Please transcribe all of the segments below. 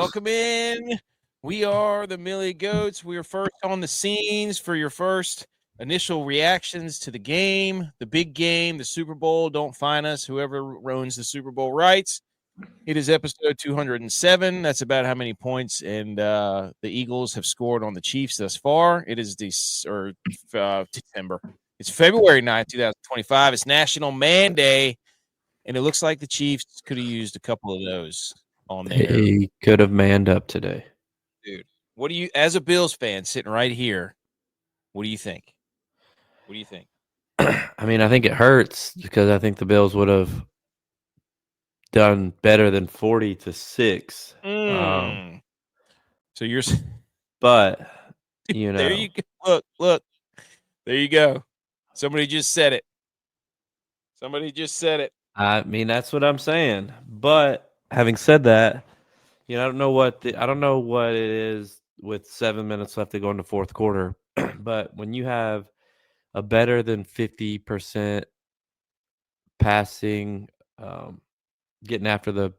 Welcome in. We are the Millie Goats. We are first on the scenes for your first initial reactions to the game, the big game, the Super Bowl. Don't find us, whoever owns the Super Bowl rights. It is episode 207. That's about how many points and the Eagles have scored on the Chiefs thus far. It is December. It's February 9th, 2025. It's National Man Day, and it looks like the Chiefs could have used a couple of those on there. He could have manned up today. Dude, what do you, as a Bills fan sitting right here, what do you think? What do you think? I mean, I think it hurts because I think the Bills would have done better than 40-6. So you're, but you know, there you go. Look, there you go. Somebody just said it. I mean, that's what I'm saying. But having said that, I don't know what it is with 7 minutes left to go in the fourth quarter. But when you have a better than 50% passing, getting after the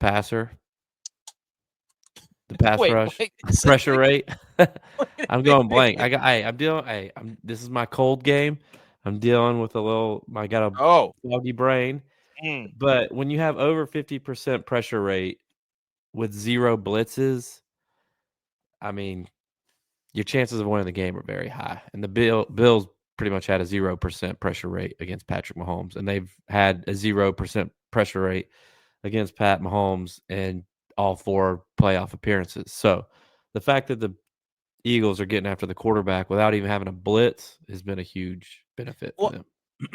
passer, the pass rush, pressure rate. I'm going blank. This is my cold game. I'm dealing with I got a foggy brain. But when you have over 50% pressure rate with 0 blitzes, I mean, your chances of winning the game are very high. And the Bills pretty much had a 0% pressure rate against Patrick Mahomes, and they've had a 0% pressure rate against Pat Mahomes in all 4 playoff appearances. So the fact that the Eagles are getting after the quarterback without even having a blitz has been a huge benefit for them.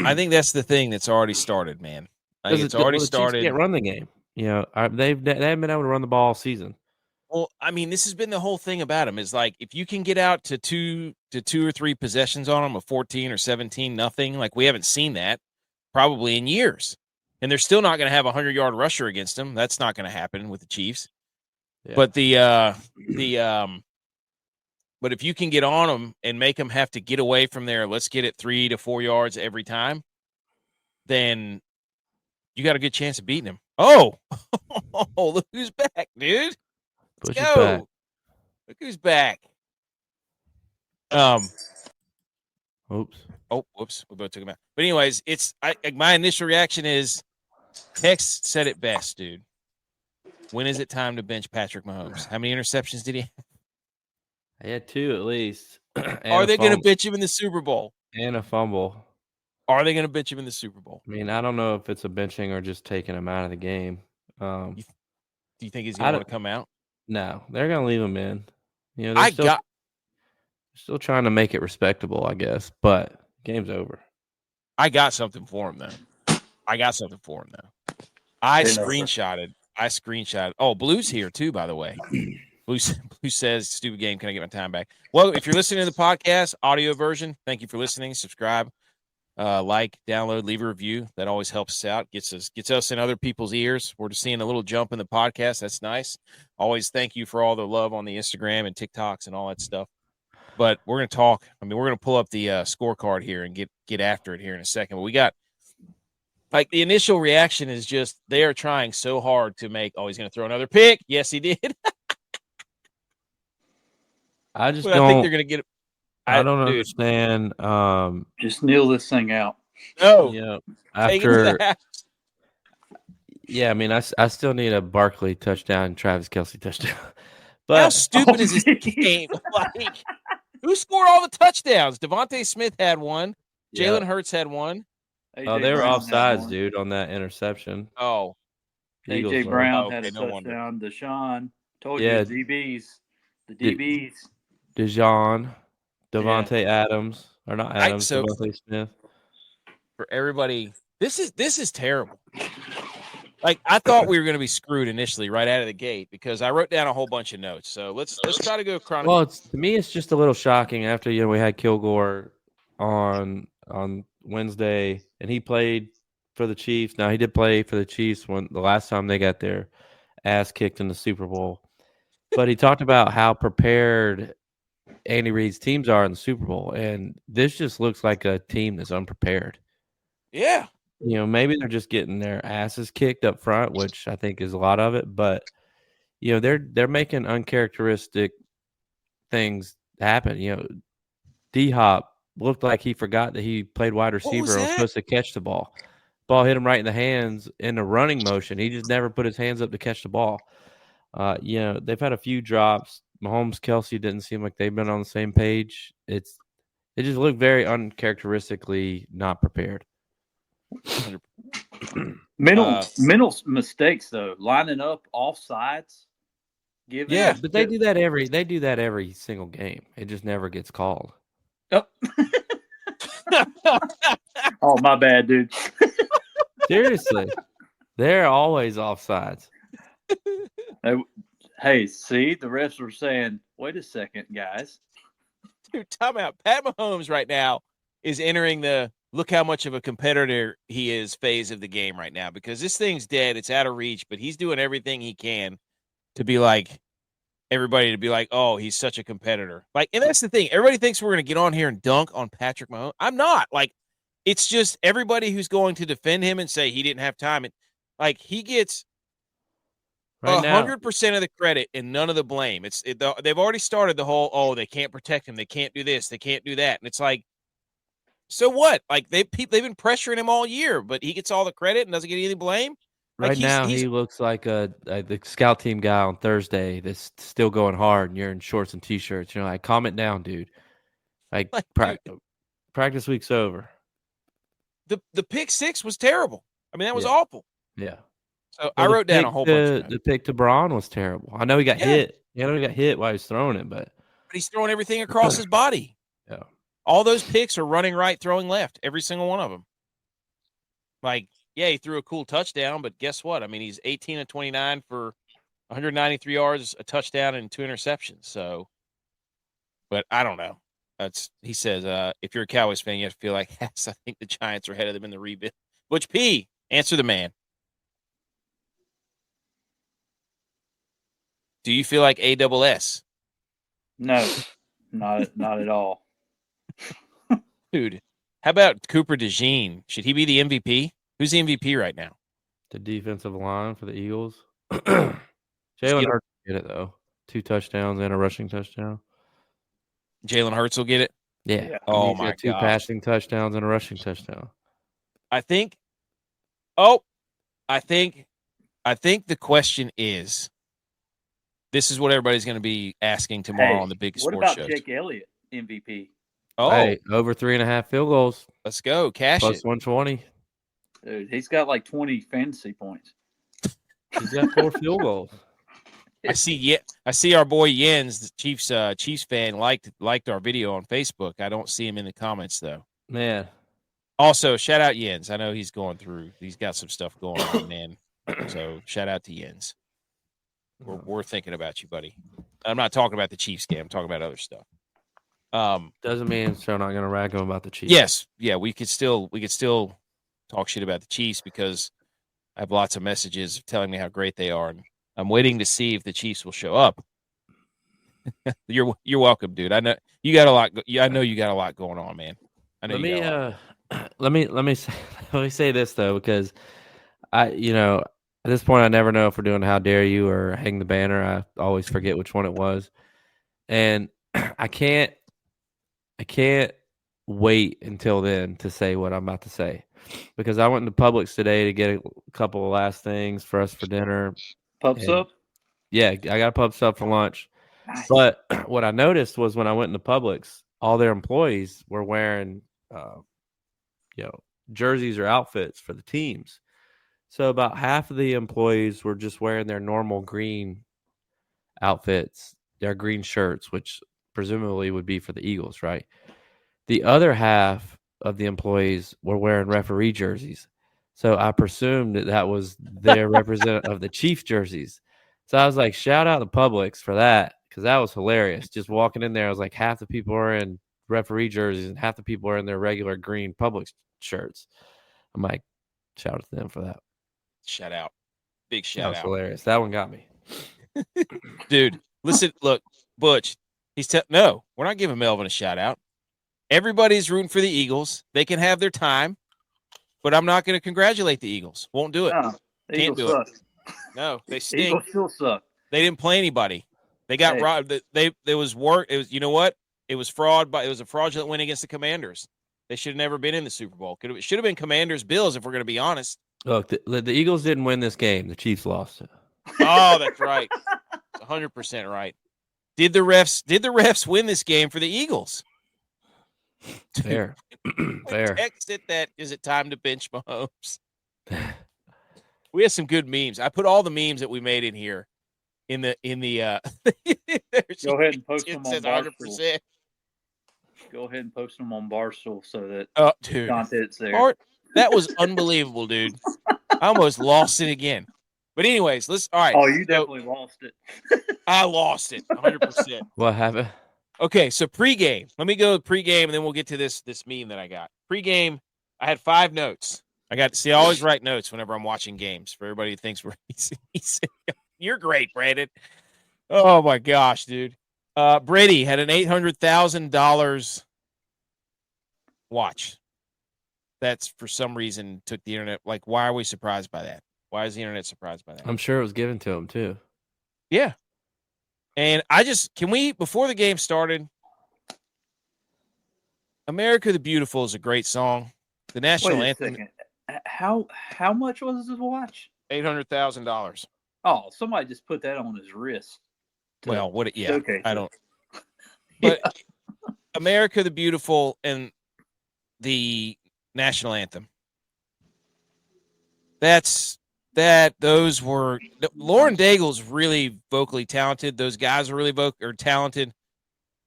I think that's the thing that's already started, man. It's already started. The Chiefs can't run the game. They haven't been able to run the ball all season. Well, I mean, this has been the whole thing about them is like if you can get out to two or three possessions on them of 14 or 17 nothing, like we haven't seen that probably in years, and they're still not going to have a 100-yard rusher against them. That's not going to happen with the Chiefs. Yeah. But but if you can get on them and make them have to get away from there, let's get it 3 to 4 yards every time, then you got a good chance of beating them. Oh, look who's back, dude. Let's go. Back. Look who's back. Oops. Oh, whoops. We both took him out. But anyways, my initial reaction is Tex said it best, dude. When is it time to bench Patrick Mahomes? How many interceptions did he have? I had 2 at least. Are they going to bench him in the Super Bowl? And a fumble. Are they going to bench him in the Super Bowl? I mean, I don't know if it's a benching or just taking him out of the game. Do you think he's going to want to come out? No, they're going to leave him in. They're still trying to make it respectable, I guess, but game's over. I got something for him, though. I screenshotted. Oh, Blue's here, too, by the way. Blue says, stupid game, can I get my time back? Well, if you're listening to the podcast, audio version, thank you for listening. Subscribe, like, download, leave a review. That always helps us out, gets us in other people's ears. We're just seeing a little jump in the podcast. That's nice. Always thank you for all the love on the Instagram and TikToks and all that stuff. But we're going to talk. I mean, we're going to pull up the scorecard here and get after it here in a second. But we got, like, the initial reaction is just they are trying so hard to make, he's going to throw another pick. Yes, he did. I think they're going to get it. I don't understand. Just kneel this thing out. No. After. Yeah, I mean, I still need a Barkley touchdown, Travis Kelce touchdown. But how stupid is this game? Like, who scored all the touchdowns? Devontae Smith had one. Jalen Hurts had one. They were offsides, dude, on that interception. Oh. AJ Brown had a touchdown. Deshaun. Told you, DBs. The DBs. Devontae Adams. Or not Adams, Devontae Smith. For everybody, this is terrible. Like, I thought we were going to be screwed initially right out of the gate because I wrote down a whole bunch of notes. So let's try to go chronologically. Well, to me, it's just a little shocking after we had Kilgore on Wednesday, and he played for the Chiefs. Now, he did play for the Chiefs when the last time they got their ass kicked in the Super Bowl. But he talked about how prepared Andy Reid's teams are in the Super Bowl, and this just looks like a team that's unprepared. Yeah. Maybe they're just getting their asses kicked up front, which I think is a lot of it. But they're making uncharacteristic things happen. D-Hop looked like he forgot that he played wide receiver and was supposed to catch the ball. Ball hit him right in the hands in the running motion. He just never put his hands up to catch the ball. They've had a few drops. Mahomes, Kelsey didn't seem like they've been on the same page. It just looked very uncharacteristically not prepared. Mental mistakes though, lining up off sides. But they do that every single game. It just never gets called. Oh, oh my bad, dude. Seriously, they're always offsides. Hey, see, the refs were saying, "Wait a second, guys." Dude, time out. Pat Mahomes right now is entering the look how much of a competitor he is phase of the game right now, because this thing's dead. It's out of reach, but he's doing everything he can to be like everybody to be like, oh, he's such a competitor. Like, and that's the thing. Everybody thinks we're going to get on here and dunk on Patrick Mahomes. I'm not. Like, it's just everybody who's going to defend him and say he didn't have time. And like, he gets 100% of the credit and none of the blame. They've already started the whole, oh, they can't protect him. They can't do this. They can't do that. And it's like, so what? Like they've been pressuring him all year, but he gets all the credit and doesn't get any blame. Like he looks like the scout team guy on Thursday that's still going hard, and you're in shorts and t-shirts. Like, calm it down, dude. Like practice week's over. The pick six was terrible. I mean, that was awful. Yeah. So I wrote down a whole bunch of the pick to Braun was terrible. I know he got hit. I know he got hit while he was throwing it, but he's throwing everything across his body. Yeah. All those picks are running right, throwing left. Every single one of them. Like, yeah, he threw a cool touchdown, but guess what? I mean, he's 18 of 29 for 193 yards, a touchdown, and 2 interceptions. So, but I don't know. He says, if you're a Cowboys fan, you have to feel like, yes, I think the Giants are ahead of them in the rebuild. ButchP, answer the man. Do you feel like ASS? No, not at all. Dude, how about Cooper DeJean? Should he be the MVP? Who's the MVP right now? The defensive line for the Eagles. Jalen Hurts will get it, though. 2 touchdowns and a rushing touchdown. Jalen Hurts will get it? Yeah. Oh, my God. 2 passing touchdowns and a rushing touchdown. I think the question is, this is what everybody's going to be asking tomorrow on the big sports shows. What about Jake Elliott, MVP? Oh, hey, over 3.5 field goals. Let's go. Cash Plus it. 120. Dude, he's got like 20 fantasy points. He's got 4 field goals. I see our boy Jens, the Chiefs fan, liked our video on Facebook. I don't see him in the comments though. Man. Also, shout out Jens. I know he's got some stuff going on, man. So shout out to Jens. We're thinking about you, buddy. I'm not talking about the Chiefs game. I'm talking about other stuff. Doesn't mean so not going to rag him about the Chiefs. Yes, yeah, we could still talk shit about the Chiefs because I have lots of messages telling me how great they are, and I'm waiting to see if the Chiefs will show up. You're welcome, dude. I know you got a lot. I know you got a lot going on, man. I know. Let me say this though, because at this point I never know if we're doing How Dare You or Hang the Banner. I always forget which one it was, and I can't wait until then to say what I'm about to say, because I went into Publix today to get a couple of last things for us for dinner. Pub sub? Yeah, I got a pub sub for lunch. Nice. But what I noticed was when I went into Publix, all their employees were wearing, jerseys or outfits for the teams. So about half of the employees were just wearing their normal green outfits, their green shirts, which presumably would be for the Eagles, right? The other half of the employees were wearing referee jerseys. So I presumed that was their representative of the Chiefs jerseys. So I was like, shout out to Publix for that, because that was hilarious. Just walking in there, I was like, half the people are in referee jerseys and half the people are in their regular green Publix shirts. I'm like, shout out to them for that. Shout out. Big shout out. That was hilarious. That one got me. Dude, listen, look, Butch, no, we're not giving Melvin a shout out. Everybody's rooting for the Eagles. They can have their time, but I'm not going to congratulate the Eagles. Won't do it. No, Can't do suck. it. No, they stink. Eagles still suck. They didn't play anybody. They got robbed. There was work. It was, you know what? It was fraud, but it was a fraudulent win against the Commanders. They should have never been in the Super Bowl. It should have been Commanders Bills if we're going to be honest. Look, the Eagles didn't win this game. The Chiefs lost it. Oh, that's right. 100% right. Did the refs win this game for the Eagles? Fair. Fair. Exit that. Is it time to bench Mahomes? We had some good memes. I put all the memes that we made in here in the Go ahead and post them on 100%. Barstool. Go ahead and post them on Barstool so that dude, content's there. That was unbelievable, dude. I almost lost it again. But anyways, all right. Oh, you definitely lost it. I lost it 100%. What happened? Okay, so pregame. Let me go with pregame, and then we'll get to this meme that I got. Pregame, I had 5 notes. I always write notes whenever I'm watching games for everybody who thinks we're easy. You're great, Brandon. Oh, my gosh, dude. Brady had an $800,000 watch. That's for some reason took the internet. Like, why are we surprised by that? Why is the internet surprised by that? I'm sure it was given to him, too. Yeah. And before the game started, America the Beautiful is a great song. The national anthem. Second. How much was his watch? $800,000. Oh, somebody just put that on his wrist. Well, Okay. I don't. But America the Beautiful and the national anthem. Those were Lauren Daigle's really vocally talented. Those guys are really talented,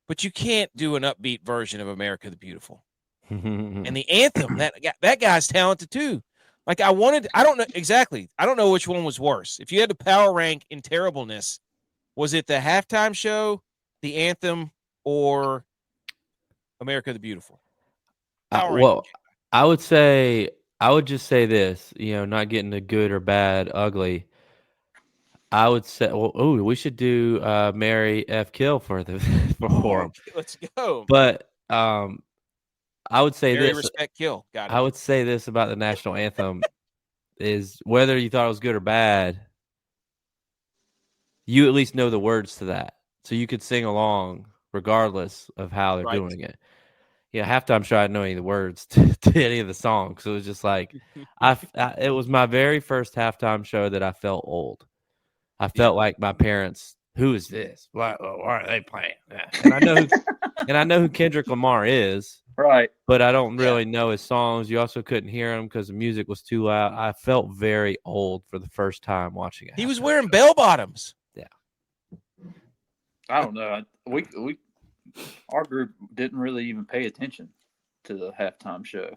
but you can't do an upbeat version of America the Beautiful. And the anthem, that guy's talented too. Like I don't know exactly. I don't know which one was worse. If you had to power rank in terribleness, was it the halftime show, the anthem, or America the Beautiful? I would just say this, not getting the good or bad, ugly. I would say, we should do Mary F. Kill for him. Let's go. But I would say Mary this. Respect Kill. Got it. I would say this about the national anthem is whether you thought it was good or bad, you at least know the words to that. So you could sing along regardless of how they're doing it. Yeah, halftime show I didn't know any of the words to any of the songs. So it was just like it was my very first halftime show that I felt old. I felt like my parents. Who is this? Why are they playing? Yeah. And I know who Kendrick Lamar is. Right. But I don't really know his songs. You also couldn't hear him because the music was too loud. I felt very old for the first time watching it. He was wearing bell bottoms. Yeah. I don't know. Our group didn't really even pay attention to the halftime show.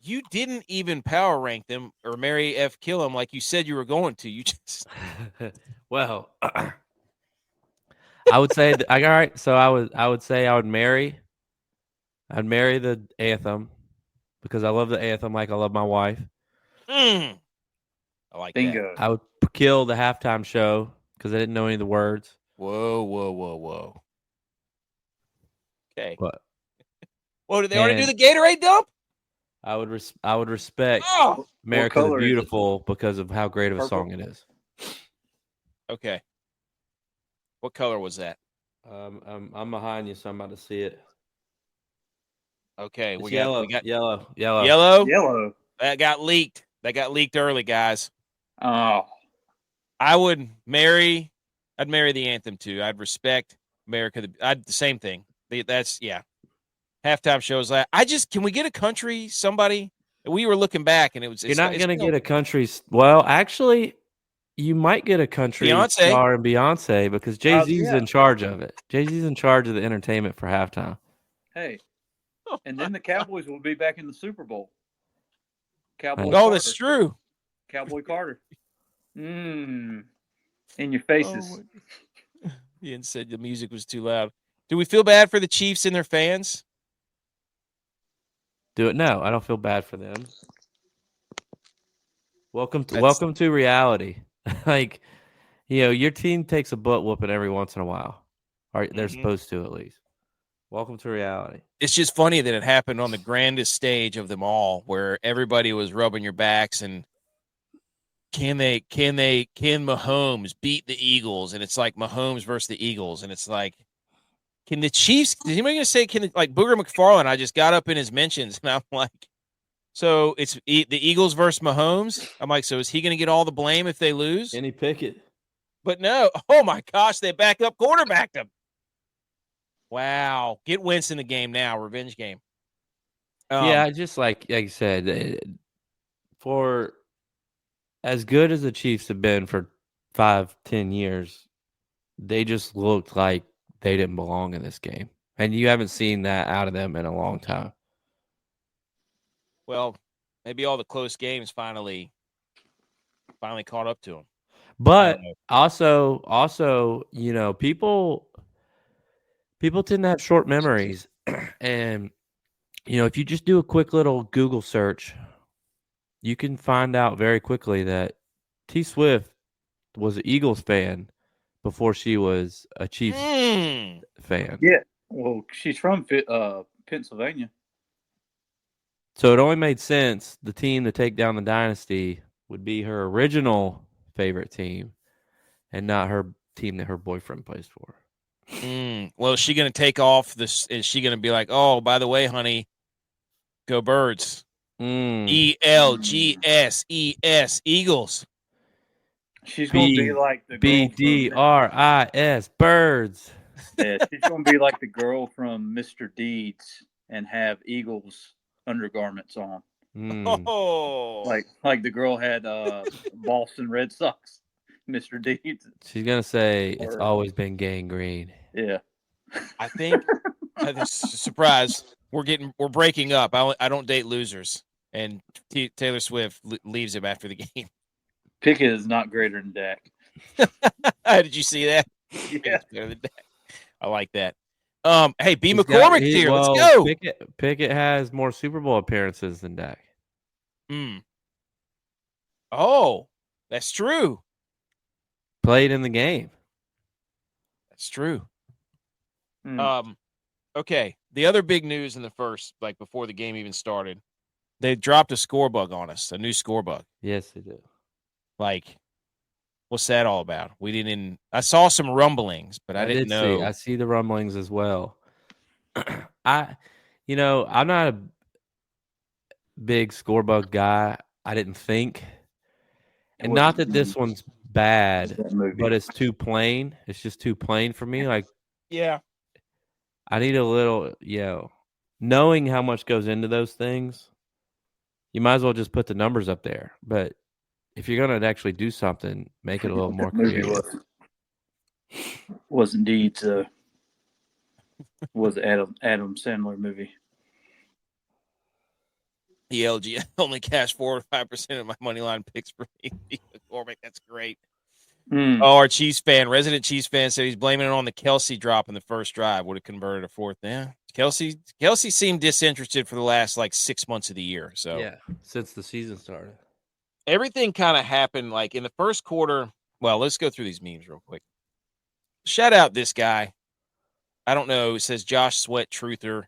You didn't even power rank them or Mary F. Kill them like you said you were going to. You just well, I would say all right. So I would say I'd marry the anthem because I love the anthem like I love my wife. I like Bingo. that. I would kill the halftime show because I didn't know any of the words. Whoa. Okay. What? Whoa, did they already do the Gatorade dump? I would respect America the Beautiful because of how great of a song it is. Okay. What color was that? I'm behind you, so I'm about to see it. Okay, we got yellow. Yellow. That got leaked. Early, guys. Oh. I'd marry the anthem too. I'd respect America. The same thing. That's halftime shows. Can we get a country? Somebody? We were looking back, and you're not going to get a country. Well, actually, you might get a country star in Beyonce because Jay-Z's in charge of it. Jay-Z's in charge of the entertainment for halftime. Hey, and then the Cowboys will be back in the Super Bowl. That's true. Cowboy Carter. In your faces. Ian said the music was too loud. Do we feel bad for the Chiefs and their fans? No, I don't feel bad for them. Welcome to reality. Like, your team takes a butt whooping every once in a while. Or they're supposed to, at least. Welcome to reality. It's just funny that it happened on the grandest stage of them all, where everybody was rubbing your backs and can Mahomes beat the Eagles? And it's like Mahomes versus the Eagles. And it's like, can the Chiefs, is anybody going to say, like Booger McFarland, I just got up in his mentions and I'm like, so it's the Eagles versus Mahomes. I'm like, so is he going to get all the blame if they lose? Kenny Pickett. But no. Oh my gosh, they backup quarterbacked him. Wow. Get Wentz in the game now. Revenge game. Yeah, just like you said, for as good as the Chiefs have been for 5-10 years, they just looked like they didn't belong in this game. And you haven't seen that out of them in a long time. Well, maybe all the close games finally caught up to them. But also, you know, people tend to have short memories. And, you know, if you just do a quick little Google search, you can find out very quickly that T Swift was an Eagles fan before she was a Chiefs fan. Yeah. Well, she's from Pennsylvania. So it only made sense the team to take down the dynasty would be her original favorite team and not her team that her boyfriend plays for. Well, is she going to take off this? Is she going to be like, oh, by the way, honey, go Birds? ELGSES, Eagles. She's going to be like the girl BDRIS, Birds. Yeah, she's going to be like the girl from Mr. Deeds and have Eagles undergarments on. Oh, like the girl had Boston Red Sox, Mr. Deeds. She's gonna say it's always been gangrene. Yeah, I think. Surprise! We're breaking up. I don't date losers, and Taylor Swift leaves him after the game. Pickett is not greater than Dak. Did you see that? Yeah, better than Dak. I like that. Hey, B. McCormick's here. Let's go. Pickett has more Super Bowl appearances than Dak. Oh, that's true. Played in the game. That's true. Okay. The other big news in the first, like before the game even started, they dropped a score bug on us, a new score bug. Yes, they did. Like, what's that all about? I saw some rumblings, but I didn't know. I see the rumblings as well. I'm not a big score bug guy. I didn't think. And not that this one's bad, but it's too plain. It's just too plain for me. Like, yeah. I need a little, knowing how much goes into those things, you might as well just put the numbers up there. But if you're going to actually do something, make it a little more creative. Was indeed was Adam Sandler movie. ELG only cashed 4 or 5% of my money line picks for me. McCormick, that's great. Oh, our Chiefs fan, resident Chiefs fan, said he's blaming it on the Kelsey drop in the first drive. Would have converted a fourth. Yeah, Kelsey seemed disinterested for the last 6 months of the year. So yeah, since the season started, everything kind of happened like in the first quarter. Well, let's go through these memes real quick. Shout out this guy. I don't know. It says Josh Sweat Truther.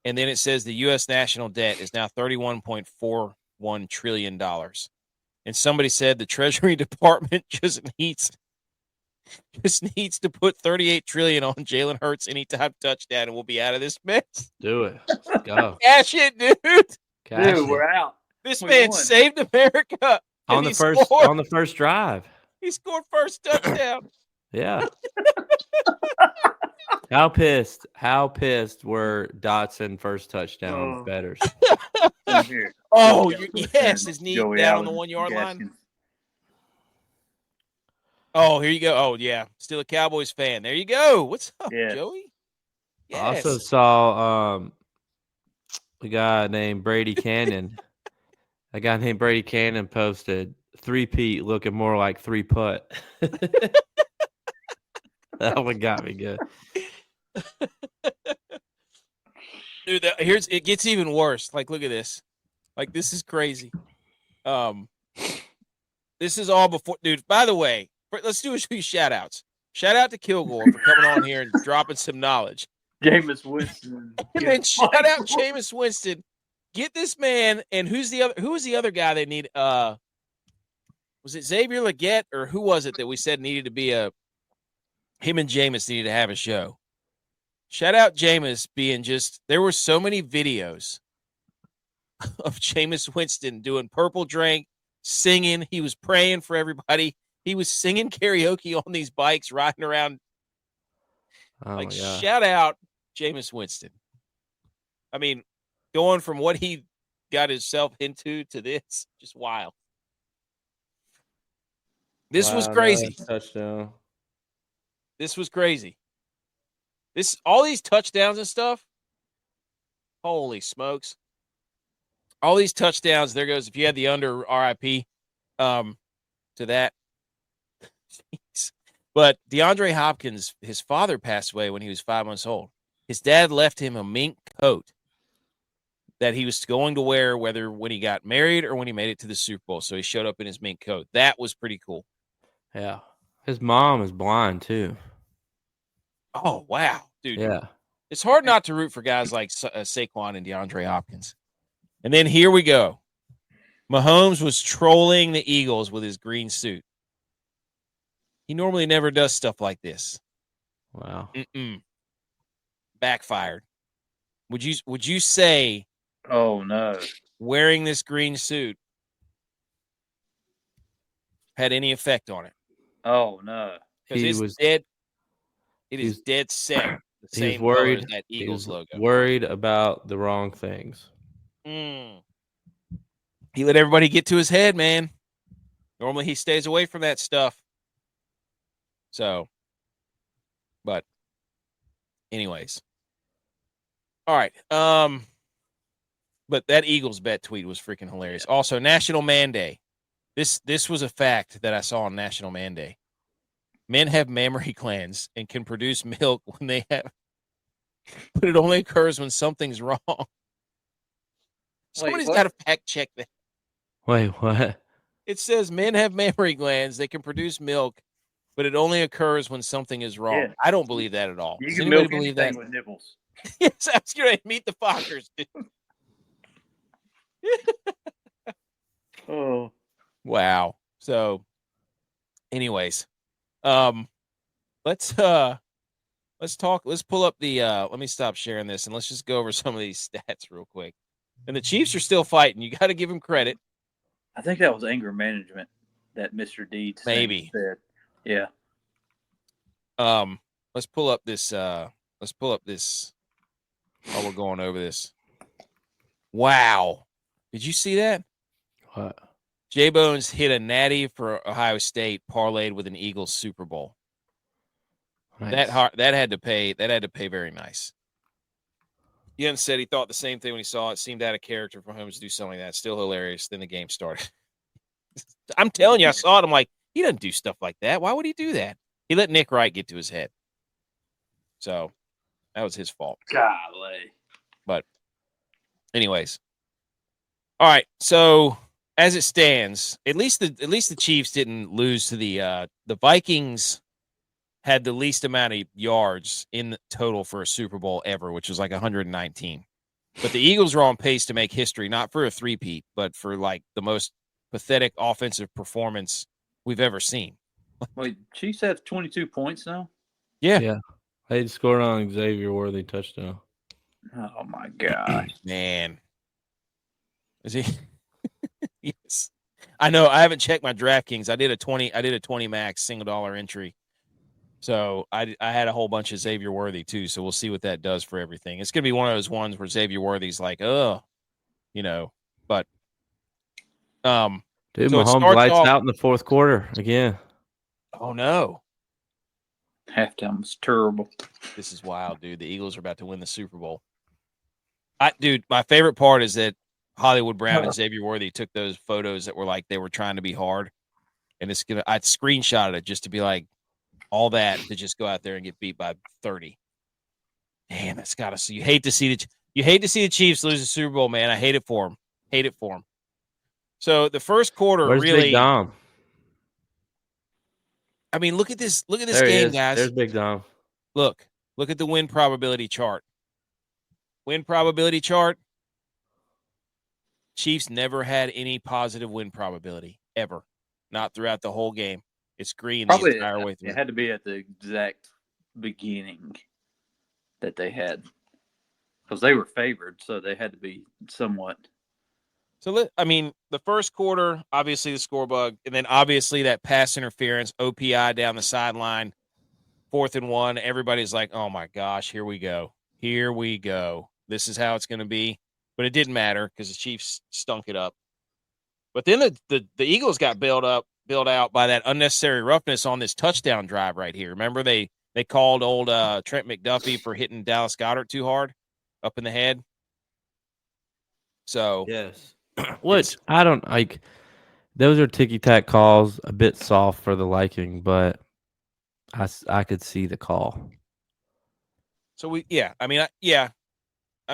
And then it says the U.S. national debt is now $31.41 trillion. And somebody said the Treasury Department just needs to put $38 trillion on Jalen Hurts anytime touchdown, and we'll be out of this mess. Do it. Let's go. Cash it, dude. We're out. This man saved America on the first drive. He scored first touchdown. Yeah. How pissed were Dotson first touchdown betters? Oh, yes, his knee down on the 1 yard line. Oh, here you go. Oh, yeah, still a Cowboys fan. There you go. What's up, Joey? Yes. I also saw a guy named Brady Cannon. A guy named Brady Cannon posted 3-peat looking more like 3-putt. That one got me good. Dude, it gets even worse. Like, look at this. Like, this is crazy. This is all before, dude. By the way, let's do a few shout outs. Shout out to Kilgore for coming on here and dropping some knowledge. Jameis Winston. And then shout out Jameis Winston. Get this man, and who was the other guy they need? was it Xavier Legette or who was it that we said needed to be him and Jameis needed to have a show? Shout out Jameis being there were so many videos of Jameis Winston doing purple drink, singing. He was praying for everybody. He was singing karaoke on these bikes, riding around. Oh shout out Jameis Winston. I mean, going from what he got himself into to this, just wild. This was crazy. Touchdown. This was crazy. All these touchdowns and stuff. Holy smokes. All these touchdowns, there goes, if you had the under RIP to that. Jeez. But DeAndre Hopkins, his father passed away when he was 5 months old. His dad left him a mink coat that he was going to wear whether when he got married or when he made it to the Super Bowl. So he showed up in his mink coat. That was pretty cool. Yeah. His mom is blind, too. Oh, wow. Dude. Yeah. It's hard not to root for guys like Saquon and DeAndre Hopkins. And then here we go. Mahomes was trolling the Eagles with his green suit. He normally never does stuff like this. Wow. Backfired. Would you say, oh no, wearing this green suit had any effect on it? Oh no. Because it's dead. It is dead set. The same color as that Eagles logo. Worried about the wrong things. He let everybody get to his head, man. Normally he stays away from that stuff. So, but anyways. All right. But that Eagles bet tweet was freaking hilarious. Also, National Man Day. This was a fact that I saw on National Man Day. Men have mammary glands and can produce milk when they have, but it only occurs when something's wrong. Somebody's got to fact check that. Wait, what? It says men have mammary glands. They can produce milk, but it only occurs when something is wrong. Yeah. I don't believe that at all. You can milk believe that with nibbles. Yes, I was going to meet the Fockers. Oh, wow. So, anyways, let's talk. Let's pull up the. Let me stop sharing this and let's just go over some of these stats real quick. And the Chiefs are still fighting. You got to give them credit. I think that was anger management that Mr. Deeds maybe said. Yeah. Let's pull up this. While we're going over this. Wow. Did you see that? What? J-Bones hit a natty for Ohio State, parlayed with an Eagles Super Bowl. Nice. That had to pay very nice. Ian said he thought the same thing when he saw it. Seemed out of character for Holmes to do something like that. Still hilarious. Then the game started. I'm telling you, I saw it. I'm like, he doesn't do stuff like that. Why would he do that? He let Nick Wright get to his head. So that was his fault. Golly. But anyways. All right. So as it stands, at least the Chiefs didn't lose to the Vikings had the least amount of yards in total for a Super Bowl ever, which was like 119. But the Eagles were on pace to make history, not for a three-peat, but for like the most pathetic offensive performance we've ever seen. Wait, Chiefs have 22 points now? Yeah. Yeah. They scored on Xavier Worthy touchdown. Oh my God. Man. Is he? Yes. I know. I haven't checked my DraftKings. I did a 20 max single dollar entry. So I had a whole bunch of Xavier Worthy too. So we'll see what that does for everything. It's gonna be one of those ones where Xavier Worthy's like, but dude, so Mahomes lights out in the fourth quarter again. Oh no. Halftime was terrible. This is wild, dude. The Eagles are about to win the Super Bowl. Dude, my favorite part is that Hollywood Brown and Xavier Worthy took those photos that were like they were trying to be hard. And I screenshotted it just to be like, all that to just go out there and get beat by 30. Damn, that's gotta see. You hate to see the Chiefs lose the Super Bowl, man. I hate it for them. So the first quarter, Where's really. Big Dom? I mean, look at this There game, guys. There's Big Dom. Look at the win probability chart. Win probability chart. Chiefs never had any positive win probability ever. not throughout the whole game. It's green Probably the entire way through. It had to be at the exact beginning that they had, because they were favored, so they had to be somewhat. So, I mean, the first quarter, obviously the score bug, and then obviously that pass interference, OPI down the sideline, 4th and 1. Everybody's like, oh, my gosh, here we go. Here we go. This is how it's going to be. But it didn't matter because the Chiefs stunk it up. But then the Eagles got bailed out by that unnecessary roughness on this touchdown drive right here. Remember they called old Trent McDuffie for hitting Dallas Goedert too hard up in the head. So yes, which I don't like. Those are ticky-tack calls, a bit soft for the liking, but I could see the call. So I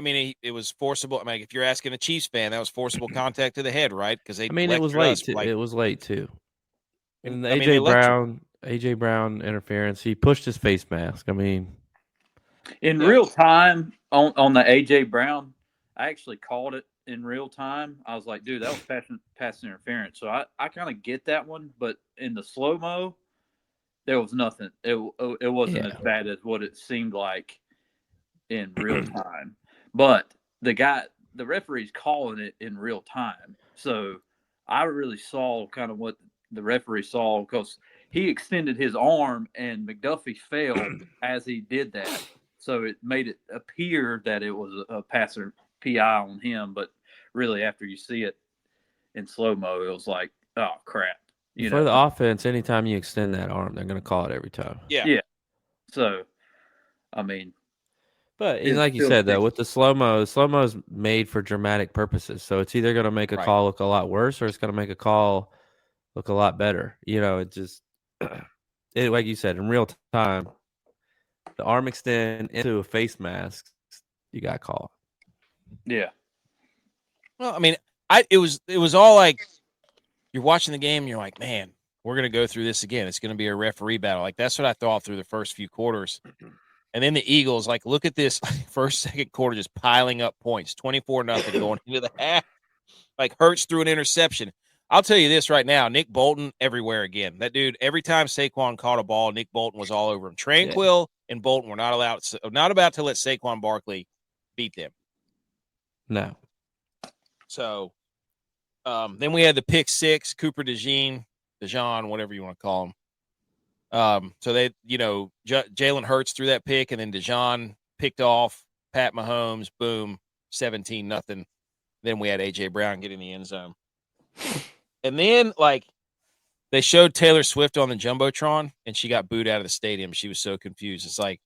mean, it was forcible. I mean, if you're asking a Chiefs fan, that was forcible contact to the head, right? Because it was late too. It was late too. And the AJ Brown interference, he pushed his face mask. I mean, in real time on the AJ Brown, I actually called it in real time. I was like, dude, that was pass interference. So I kind of get that one, but in the slow mo, there was nothing. It wasn't as bad as what it seemed like in real time. But the referee's calling it in real time. So I really saw kind of what the referee saw, because he extended his arm and McDuffie fell as he did that. So it made it appear that it was a passer PI on him. But really, after you see it in slow-mo, it was like, oh, crap. For the offense, anytime you extend that arm, they're going to call it every time. Yeah. So, I mean. But like you said, though, with the slow-mo is made for dramatic purposes. So it's either going to make a call look a lot worse or it's going to make a call look a lot better. It just, like you said, in real time, the arm extend into a face mask, you got to call it. Yeah. Well, I mean, it was all like you're watching the game and you're like, man, we're going to go through this again. It's going to be a referee battle. Like, that's what I thought through the first few quarters. And then the Eagles, like, look at this first, second quarter, just piling up points, 24-0 going into the half. Like, Hurts threw an interception. I'll tell you this right now, Nick Bolton everywhere again. That dude, every time Saquon caught a ball, Nick Bolton was all over him. Tranquil and Bolton were not about to let Saquon Barkley beat them. No. So then we had the pick six, Cooper DeJean, whatever you want to call him. So they, Jalen Hurts threw that pick, and then DeJean picked off Pat Mahomes, boom, 17-0. Then we had AJ Brown get in the end zone. And then, like, they showed Taylor Swift on the Jumbotron, and she got booed out of the stadium. She was so confused. It's like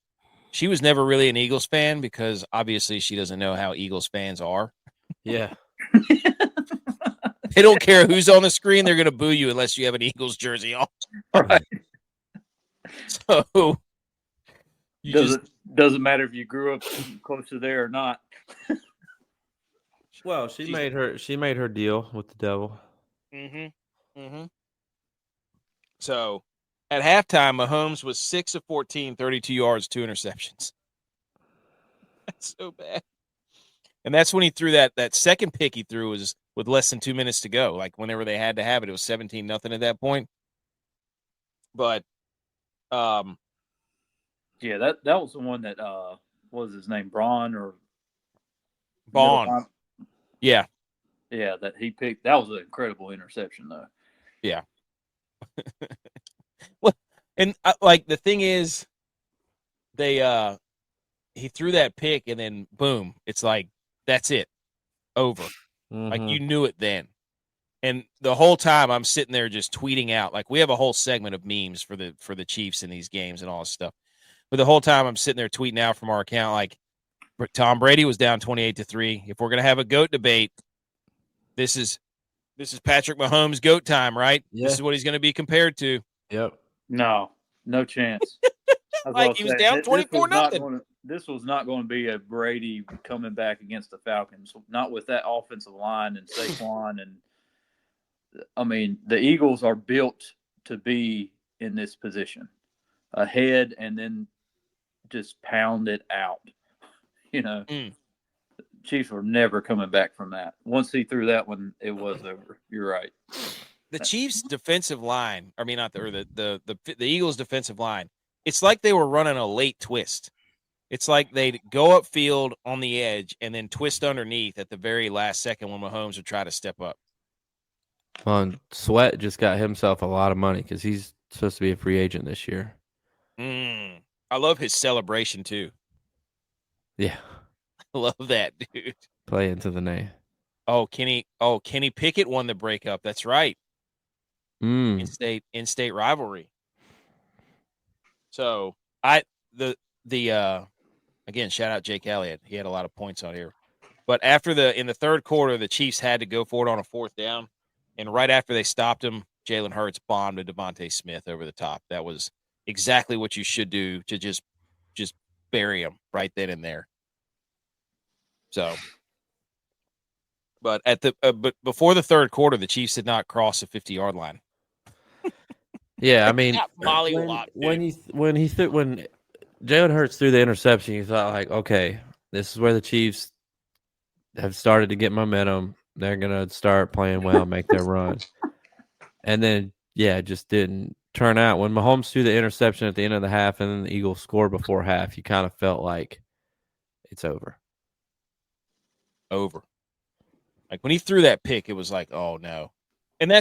she was never really an Eagles fan because obviously she doesn't know how Eagles fans are. Yeah. They don't care who's on the screen. They're going to boo you unless you have an Eagles jersey on. Right. So doesn't matter if you grew up close to there or not. Well, she made her deal with the devil. So at halftime, Mahomes was 6 of 14, 32 yards, 2 interceptions. That's so bad. And that's when he threw that second pick he threw was with less than 2 minutes to go. Like, whenever they had to have it, it was 17-0 at that point. But yeah, that was the one that what was his name, Bond. Yeah, that he picked. That was an incredible interception, though. Yeah. Well, and like the thing is, he threw that pick and then boom, it's like that's it, over. Mm-hmm. Like, you knew it then. And the whole time I'm sitting there just tweeting out, like, we have a whole segment of memes for the Chiefs in these games and all this stuff. But the whole time I'm sitting there tweeting out from our account, like, Tom Brady was down 28-3. If we're gonna have a GOAT debate, this is Patrick Mahomes' GOAT time, right? Yeah. This is what he's gonna be compared to. Yep. No chance. Like, he was down 24-0. This was not going to be a Brady coming back against the Falcons, not with that offensive line and Saquon. And I mean, the Eagles are built to be in this position, ahead and then just pound it out. Chiefs were never coming back from that. Once he threw that one, it was over. You're right. the Chiefs' defensive line, I mean, not the Eagles' defensive line, it's like they were running a late twist. It's like they'd go upfield on the edge and then twist underneath at the very last second when Mahomes would try to step up. Sweat just got himself a lot of money because he's supposed to be a free agent this year. I love his celebration, too. Yeah. I love that, dude. Play into the name. Kenny Pickett won the breakup. That's right. In-state rivalry. So again, shout out Jake Elliott. He had a lot of points on here. But in the third quarter, the Chiefs had to go for it on a 4th down. And right after they stopped him, Jalen Hurts bombed to Devontae Smith over the top. That was exactly what you should do to just bury him right then and there. So, but but before the third quarter, the Chiefs did not cross the 50-yard line. Yeah, I mean, when Jalen Hurts threw the interception, you thought like, okay, this is where the Chiefs have started to get momentum. They're gonna start playing well, make their run, and then it just didn't turn out. When Mahomes threw the interception at the end of the half, and then the Eagles scored before half, you kind of felt like it's over. Like when he threw that pick, it was like, oh no. And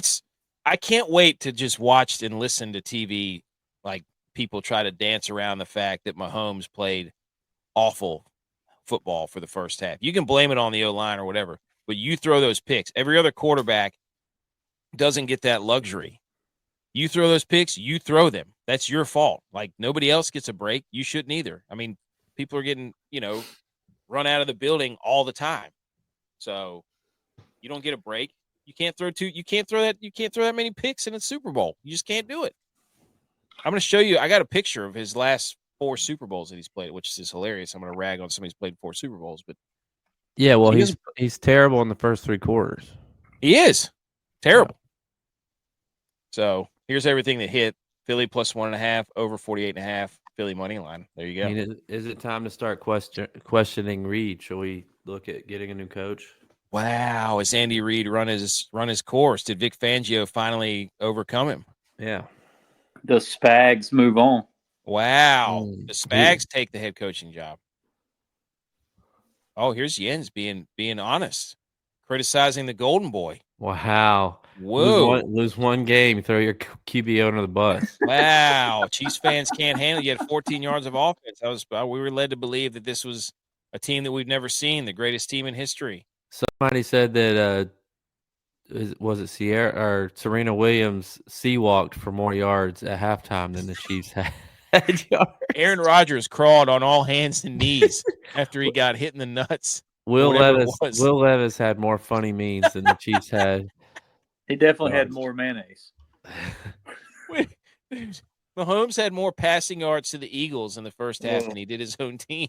I can't wait to just watch and listen to TV, like people try to dance around the fact that Mahomes played awful football for the first half. You can blame it on the O-line or whatever, but you throw those picks. Every other quarterback doesn't get that luxury. You throw those picks, you throw them. That's your fault. Like nobody else gets a break. You shouldn't either. I mean, people are getting, run out of the building all the time. So you don't get a break. You can't throw that many picks in a Super Bowl. You just can't do it. I'm going to show you. I got a picture of his last 4 Super Bowls that he's played, which is hilarious. I'm going to rag on somebody who's played 4 Super Bowls, but yeah, well, he's terrible in the first 3 quarters. He is terrible. So here's everything that hit: Philly plus 1.5, over 48.5, Philly money line. There you go. I mean, is it time to start questioning Reed? Shall we look at getting a new coach? Wow, has Andy Reid run his course? Did Vic Fangio finally overcome him? Yeah. The Spags move on. Wow. The Spags take the head coaching job. Oh, here's Jens being honest, criticizing the Golden Boy. Wow. Whoa. Lose one game, throw your QB under the bus. Wow. Chiefs fans can't handle it. You had 14 yards of offense. We were led to believe that this was a team that we've never seen, the greatest team in history. Somebody said that was it Sierra or Serena Williams sea-walked for more yards at halftime than the Chiefs had yards. Aaron Rodgers crawled on all hands and knees after he got hit in the nuts. Will Levis had more funny memes than the Chiefs had. He definitely had more mayonnaise. Mahomes had more passing yards to the Eagles in the first half than he did his own team.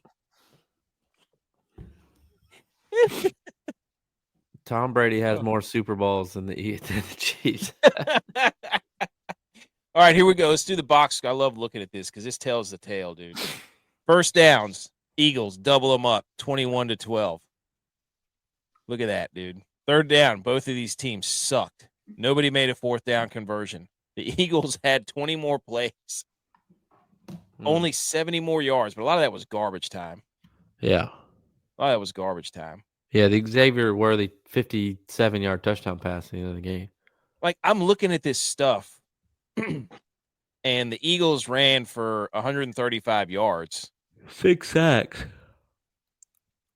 Tom Brady has more Super Bowls than the Chiefs. All right, here we go. Let's do the box. I love looking at this because this tells the tale, dude. First downs, Eagles double them up, 21-12. Look at that, dude. Third down, both of these teams sucked. Nobody made a 4th down conversion. The Eagles had 20 more plays, only 70 more yards, but a lot of that was garbage time. Yeah. A lot of that was garbage time. Yeah, the Xavier Worthy 57-yard touchdown pass at the end of the game. Like, I'm looking at this stuff, and the Eagles ran for 135 yards. 6 sacks.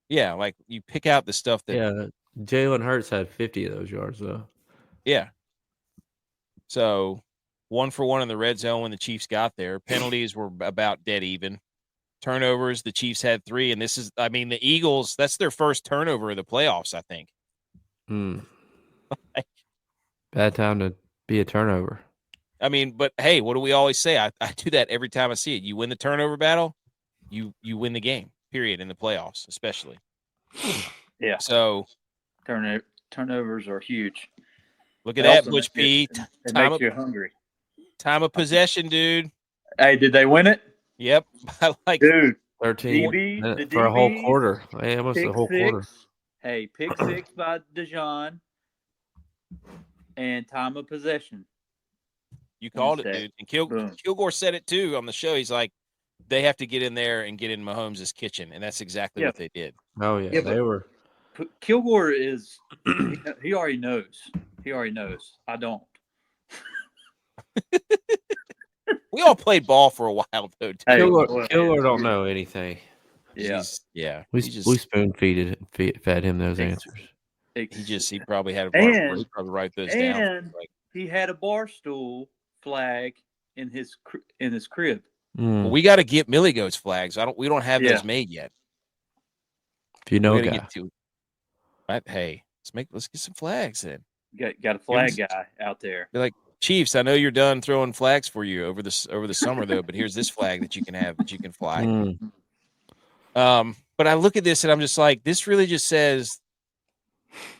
Yeah, like, you pick out the stuff that... Yeah, Jalen Hurts had 50 of those yards, though. Yeah. So, 1 for 1 in the red zone when the Chiefs got there. Penalties were about dead even. Turnovers, the Chiefs had 3, and the Eagles, that's their first turnover of the playoffs, I think. Bad time to be a turnover. I mean, but hey, what do we always say? I do that every time I see it. You win the turnover battle, you win the game, period, in the playoffs, especially. Yeah. So turnovers are huge. Look at that, ButchP. It makes you hungry. Time of possession, dude. Hey, did they win it? Yep. I like dude. 13 for a whole quarter. Hey, almost a whole quarter. Hey, pick 6 by DeJean. and time of possession. You called it, dude. And Kilgore said it too on the show. He's like, they have to get in there and get in Mahomes' kitchen, and that's exactly what they did. Oh yeah, they were. Kilgore is he already knows. He already knows. I don't. We all played ball for a while, though. Kilgore don't know anything. Yeah. We spoon fed him those answers. He probably had a bar. He probably write those down. And he had a Barstool flag in his crib. Well, we got to get Millie Goat's flags. We don't have those made yet. If you know, hey, let's get some flags in. Got a flag guy out there. They're like, Chiefs, I know you're done throwing flags for you over the summer though, but here's this flag that you can have that you can fly. But I look at this and I'm just like, this really just says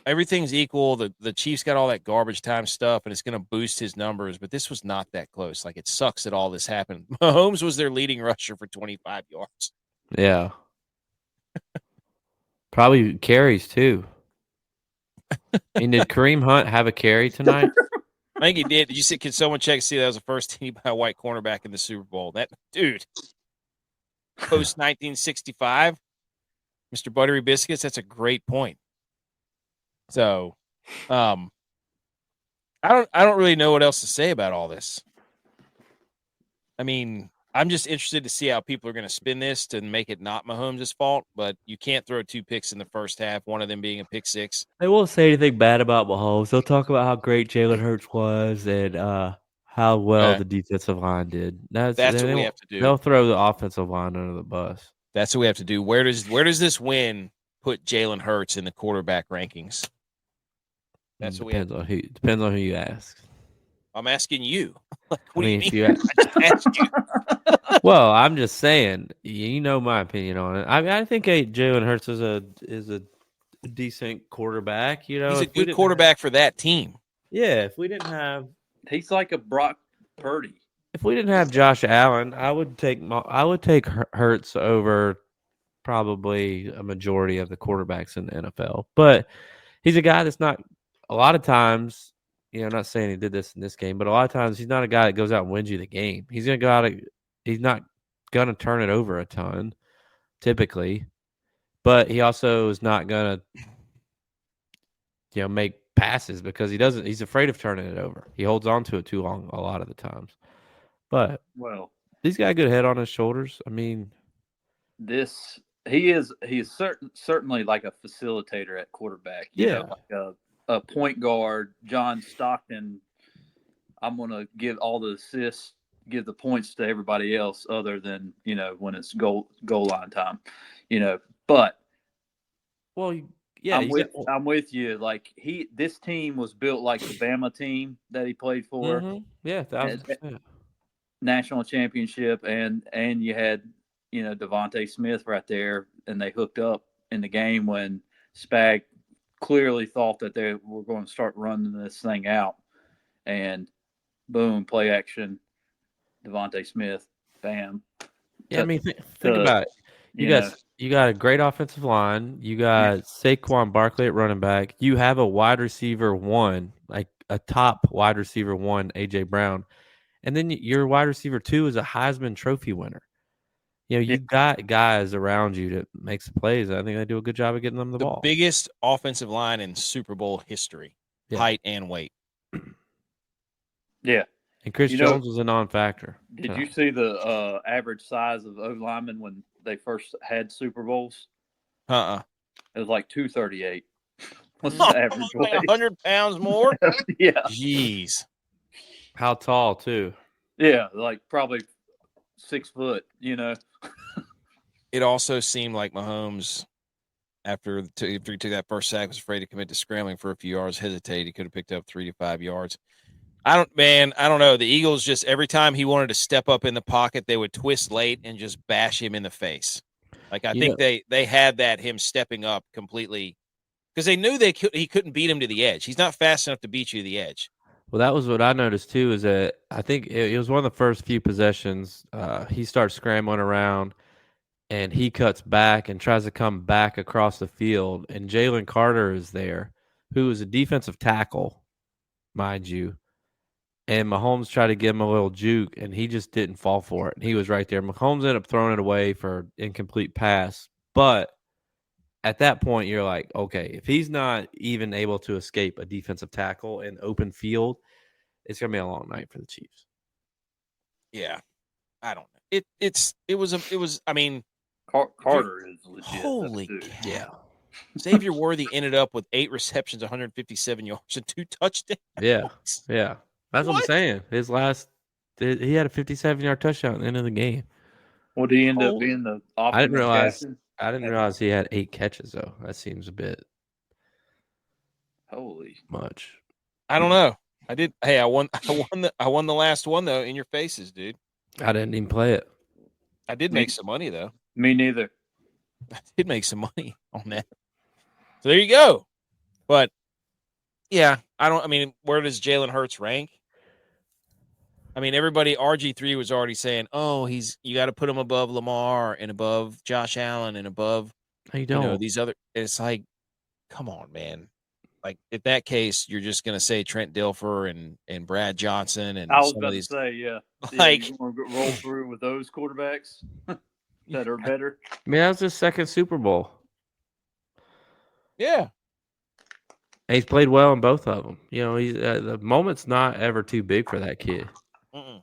everything's equal. The Chiefs got all that garbage time stuff and it's going to boost his numbers, but this was not that close. Like, it sucks that all this happened. Mahomes was their leading rusher for 25 yards. Yeah. Probably carries too. I mean, did Kareem Hunt have a carry tonight? I think he did. Did you see? Can someone check to see that was the first team by a white cornerback in the Super Bowl? That dude, post 1965, Mr. Buttery Biscuits. That's a great point. So, I don't really know what else to say about all this. I mean, I'm just interested to see how people are going to spin this to make it not Mahomes' fault, but you can't throw 2 picks in the first half, one of them being a pick six. They won't say anything bad about Mahomes. They'll talk about how great Jalen Hurts was and how well the defensive line did. That's what we have to do. They'll throw the offensive line under the bus. That's what we have to do. Where does this win put Jalen Hurts in the quarterback rankings? That's what depends on who you ask. I'm asking you. What do you mean? I just asked you. Well, I'm just saying. You know my opinion on it. I think Jalen Hurts is a decent quarterback. You know, he's a good quarterback for that team. Yeah, if we didn't have, he's like a Brock Purdy. If we didn't have Josh Allen, I would take Hurts over probably a majority of the quarterbacks in the NFL. But he's a guy that's not. A lot of times, you know, I'm not saying he did this in this game, but a lot of times he's not a guy that goes out and wins you the game. He's gonna go out. He's not gonna turn it over a ton, typically, but he also is not gonna, make passes because he doesn't. He's afraid of turning it over. He holds on to it too long a lot of the times. But he's got a good head on his shoulders. I mean, he is certainly like a facilitator at quarterback. You know, like a point guard, John Stockton. I'm gonna give all the assists, give the points to everybody else, other than when it's goal line time. But I'm with you. Like this team was built like the Bama team that he played for. Mm-hmm. Yeah, 1,000%. National championship, and you had Devontae Smith right there, and they hooked up in the game when Spag clearly thought that they were going to start running this thing out, and boom, play action, Devontae Smith, bam. Yeah, I mean, think about it. You got a great offensive line. You got Saquon Barkley at running back. You have a wide receiver one, like a top wide receiver one, A.J. Brown. And then your wide receiver 2 is a Heisman Trophy winner. You've got guys around you that makes the plays. I think they do a good job of getting them the ball. The biggest offensive line in Super Bowl history, height and weight. Yeah. And Chris Jones was a non-factor. Did you see the average size of O-linemen when they first had Super Bowls? It was like 238. What's the average weight? 100 pounds more? Yeah. Jeez. How tall, too? Yeah, like probably 6 foot, It also seemed like Mahomes, after he took that first sack, was afraid to commit to scrambling for a few yards, hesitated. He could have picked up 3 to 5 yards. I don't know. The Eagles just, every time he wanted to step up in the pocket, they would twist late and just bash him in the face. Like, I think they had that, him stepping up completely, because they knew he couldn't beat him to the edge. He's not fast enough to beat you to the edge. Well, that was what I noticed, too, is that I think it was one of the first few possessions. He starts scrambling around, and he cuts back and tries to come back across the field, and Jalen Carter is there, who is a defensive tackle. mind you. And Mahomes tried to give him a little juke, and he just didn't fall for it. And he was right there. Mahomes ended up throwing it away for incomplete pass. But at that point, you're like, okay, if he's not even able to escape a defensive tackle in open field, it's going to be a long night for the Chiefs. Yeah. I don't know. It was, I mean. Carter is legit. Holy cow. Yeah. Xavier Worthy ended up with 8 receptions, 157 yards, and 2 touchdowns. Yeah. Yeah. That's what I'm saying. He had a 57-yard touchdown at the end of the game. Well, did he end up being the offensive I didn't realize he had 8 catches, though. That seems a bit much. I don't know. I did. Hey, I won the last one, though, in your faces, dude. I didn't even play it. I did make some money, though. Me neither. I did make some money on that. So there you go. But, yeah, where does Jalen Hurts rank? I mean, everybody, RG3 was already saying, oh, you got to put him above Lamar and above Josh Allen and above these other. It's like, come on, man. Like, in that case, you're just going to say Trent Dilfer and Brad Johnson and I was about to say, yeah. Like, you want to roll through with those quarterbacks that are better. I mean, that was his second Super Bowl. Yeah. And he's played well in both of them. He's the moment's not ever too big for that kid.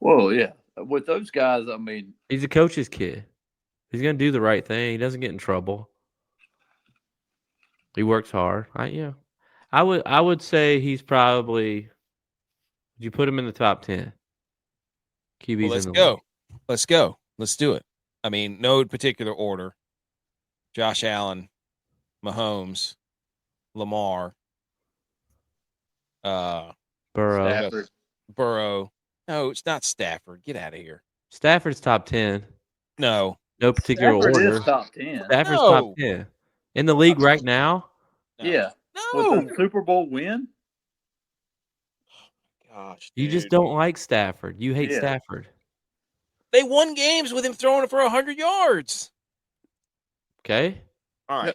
Well, yeah. With those guys, I mean, he's a coach's kid. He's going to do the right thing. He doesn't get in trouble. He works hard. I would say he's probably. Would you put him in the top 10? QBs. Well, let's go. Let's go. Let's do it. I mean, no particular order. Josh Allen, Mahomes, Lamar, Burrow. Burrow. No, it's not Stafford. Get out of here. Stafford's top 10. No particular order. Is top 10. Stafford's top 10 in the league right now. No. Yeah. No. With the Super Bowl win. Gosh, you just don't like Stafford. You hate Stafford. They won games with him throwing it for 100 yards. Okay. All right.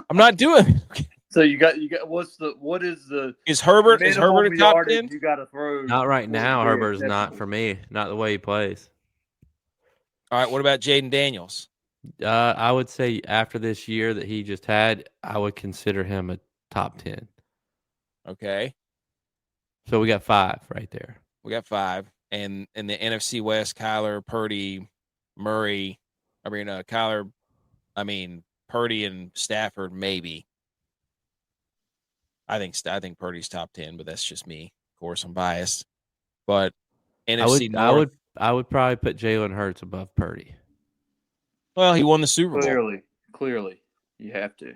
I'm not doing it. So you got is Herbert a top 10? You got to throw. Not right now. Herbert's not for me. Not the way he plays. All right. What about Jaden Daniels? I would say after this year that he just had, I would consider him a top 10. Okay. So we got 5 right there. We got 5. And in the NFC West, Kyler, Purdy, Murray. Purdy and Stafford, maybe. I think Purdy's top 10, but that's just me. Of course, I'm biased. But NFC North, I would probably put Jalen Hurts above Purdy. Well, he won the Super Bowl. Clearly, you have to.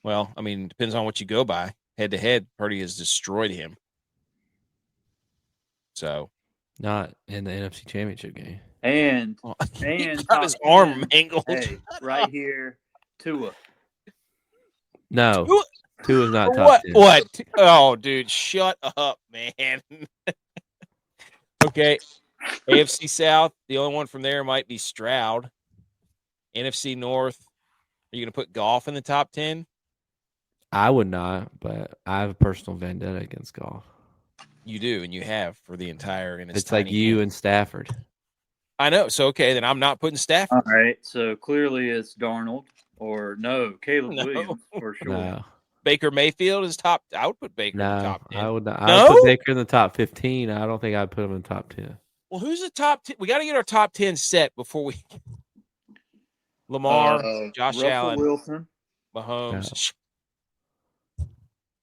Well, I mean, depends on what you go by. Head to head, Purdy has destroyed him. So, not in the NFC Championship game. And got his arm mangled. Hey, right here, Tua. No, Tua's not top 10. What? Oh, dude, shut up, man. Okay, AFC South. The only one from there might be Stroud. NFC North. Are you going to put Goff in the top 10? I would not, but I have a personal vendetta against Goff. You do, and you have for the entire. It's like you game. And Stafford. I know. So, okay, then I'm not putting Stafford. All right. So, clearly it's Darnold or Caleb Williams for sure. No. Baker Mayfield is top. I would put Baker in the top 10. I would not. I would put Baker in the top 15. I don't think I'd put him in the top 10. Well, who's the top 10? We got to get our top 10 set before we. Lamar, Josh Russell Allen, Wilson, Mahomes,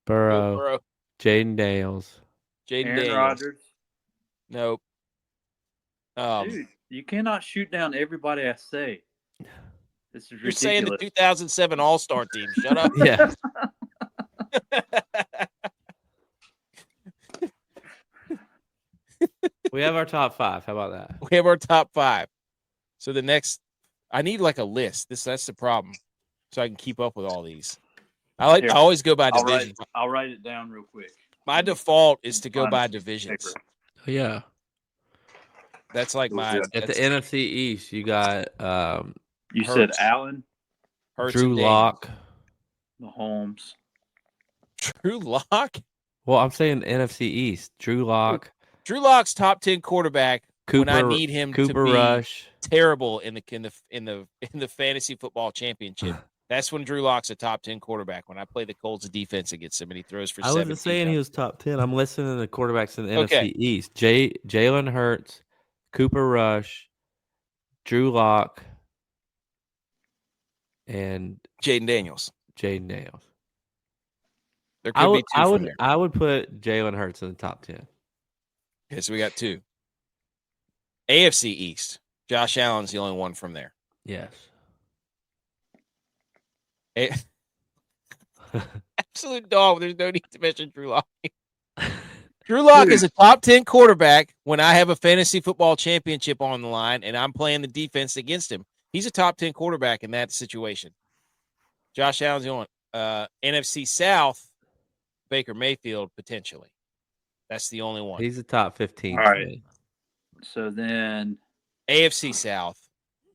Burrow. Jaden Daniels. Aaron Rodgers. Nope. Dude, you cannot shoot down everybody I say. This is ridiculous. You're saying the 2007 All-Star team. Shut up. Yeah. We have our top 5. How about that? We have our top 5. So the next, I need like a list. That's the problem. So I can keep up with all these. I always go by division. I'll write it down real quick. My default is to go by divisions. Yeah. That's like my at the NFC East. You got you said Allen, Hurts, Drew Lock, Mahomes, Drew Lock. Well, I'm saying NFC East. Drew Lock. Drew Lock's top 10 quarterback when I need him to be Rush. terrible in the fantasy football championship. That's when Drew Lock's a top 10 quarterback. When I play the Colts defense against him and he throws for 17. I wasn't saying he was top 10. I'm listening to the quarterbacks in the NFC East. Jalen Hurts, Cooper Rush, Drew Lock, and Jaden Daniels. There could be two from there. I would put Jalen Hurts in the top 10. Okay, so we got two. AFC East. Josh Allen's the only one from there. Yes. Absolute dog. There's no need to mention Drew Lock. Drew Lock is a top 10 quarterback when I have a fantasy football championship on the line and I'm playing the defense against him. He's a top 10 quarterback in that situation. Josh Allen's the only one. NFC South, Baker Mayfield, potentially. That's the only one. He's a top 15. All right. So then AFC South,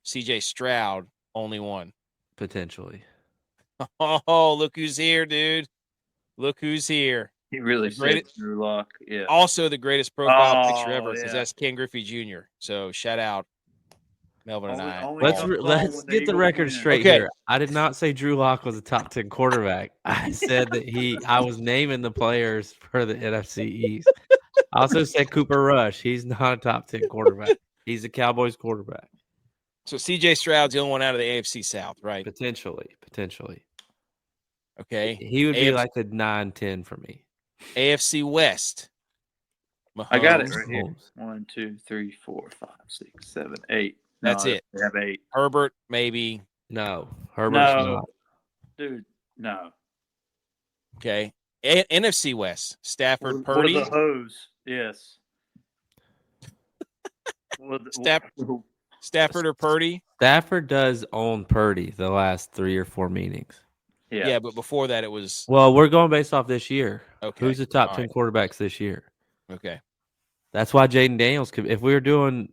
CJ Stroud, only one. Potentially. Oh, look who's here, dude. Look who's here. He really said Drew Lock. Yeah. Also the greatest profile picture ever because that's Ken Griffey Jr. So shout out Melvin and I. Let's get the record straight here. I did not say Drew Lock was a top 10 quarterback. I said that I was naming the players for the NFC East. I also said Cooper Rush. He's not a top 10 quarterback. He's a Cowboys quarterback. So CJ Stroud's the only one out of the AFC South, right? Potentially. Okay. He would be like a 9-10 for me. AFC West. Mahomes. I got it right here. 1, 2, 3, 4, 5, 6, 7, 8. That's it. We have 8. Herbert, maybe. No. Herbert's not. Dude, no. Okay. NFC West. Stafford, Purdy. For the hose, yes. Stafford or Purdy? Stafford does own Purdy the last 3 or 4 meetings. Yeah, but before that it was. Well, we're going based off this year. Okay. Who's the top 10 quarterbacks this year? Okay. That's why Jaden Daniels could. If we were doing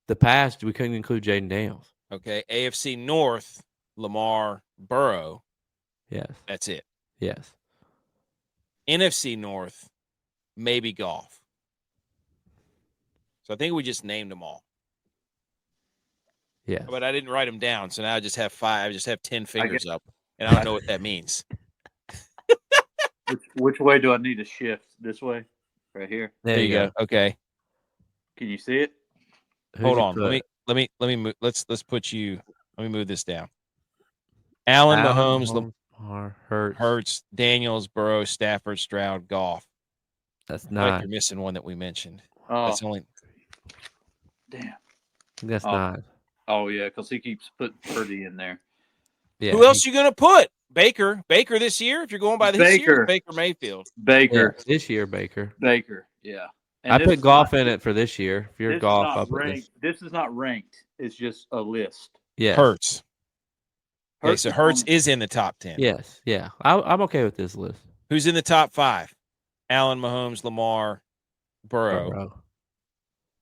the past, we couldn't include Jaden Daniels. Okay. AFC North, Lamar, Burrow. Yes. That's it. Yes. NFC North, maybe Goff. So I think we just named them all. Yeah. But I didn't write them down, so now I just have 5. I just have 10 fingers up, and I don't know what that means. Which way do I need to shift? This way, right here. There you go. Okay. Can you see it? Hold on. Let me move. Let's put you. Let me move this down. Allen, Mahomes, Hurts, Daniels, Burrow, Stafford, Stroud, Goff. That's 9. Like you're missing one that we mentioned. Oh. That's only. Damn. That's 9. Oh yeah, because he keeps putting Purdy in there. Yeah. Who else you gonna put? Baker this year. If you're going by this year, Baker Mayfield. Baker this year. Baker. Yeah. And I put Goff in it for this year. If you're Goff, I'll put this. This is not ranked. It's just a list. Yeah. Hurts. Okay, so Hurts is in the top 10. Yes. Yeah. I'm okay with this list. Who's in the top 5? Allen, Mahomes, Lamar, Burrow.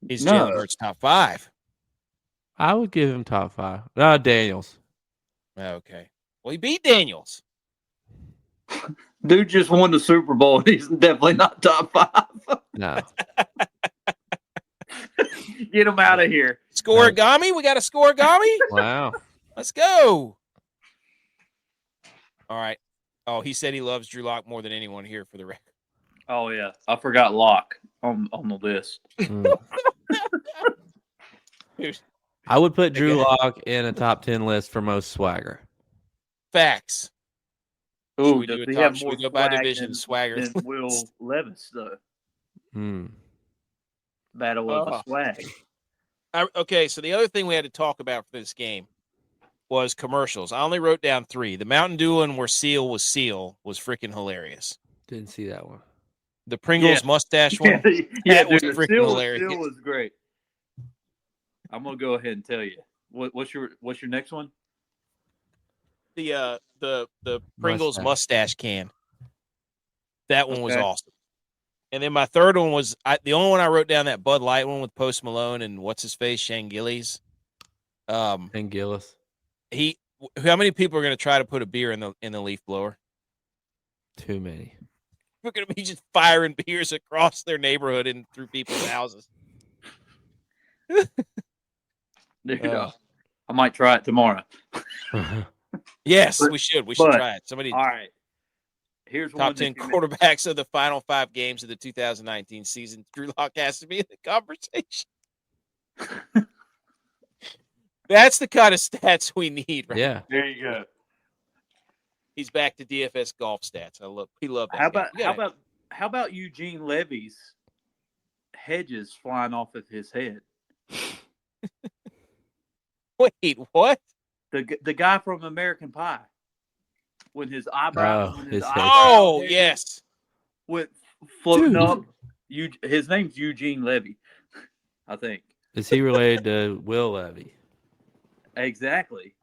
Is Jalen Hurts top 5? I would give him top 5. No, Daniels. Okay. Well, he beat Daniels. Dude just won the Super Bowl. He's definitely not top 5. No. Get him out of here. Scoregami? We got a scoregami? Wow. Let's go. All right. Oh, he said he loves Drew Lock more than anyone here for the record. Oh, yeah. I forgot Lock on the list. I would put Drew Lock in a top 10 list for most swagger. Facts. Ooh, should we go by division swagger? Than Will Levis, though. Battle of the swag. Okay, so the other thing we had to talk about for this game was commercials. I only wrote down 3. The Mountain Dew one where Seal was freaking hilarious. Didn't see that one. The Pringles mustache one. That was freaking hilarious. Seal was great. I'm gonna go ahead and tell you. What's your next one? The Pringles mustache can. That one was awesome. And then my third one was the only one I wrote down, that Bud Light one with Post Malone and what's his face, Shane Gillis. And Gillis. How many people are going to try to put a beer in the leaf blower? Too many. We're going to be just firing beers across their neighborhood and through people's houses. Dude, I might try it tomorrow. Yes, we should. We should try it. Somebody. All right. Here's top 10 quarterbacks of the final 5 games of the 2019 season. Drew Lock has to be in the conversation. That's the kind of stats we need, right? Yeah. There you go. He's back to DFS golf stats. We love that. How about Eugene Levy's hedges flying off of his head? Wait, what? The guy from American Pie, when his eyebrows, yes, went floating up. His name's Eugene Levy, I think. Is he related to Will Levy? Exactly.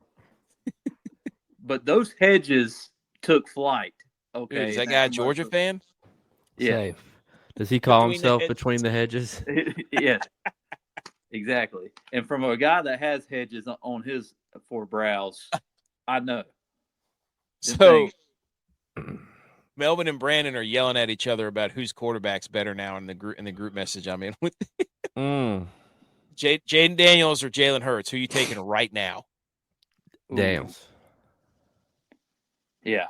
But those hedges took flight. Okay, dude, is that guy a Georgia fan? Yeah. Safe. Does he call himself Between the Hedges? Yeah. Exactly. And from a guy that has hedges on his 4 brows, I know. So Melvin and Brandon are yelling at each other about whose quarterback's better now in the group message I'm in with. Jaden Daniels or Jalen Hurts? Who are you taking right now? Daniels. Yeah.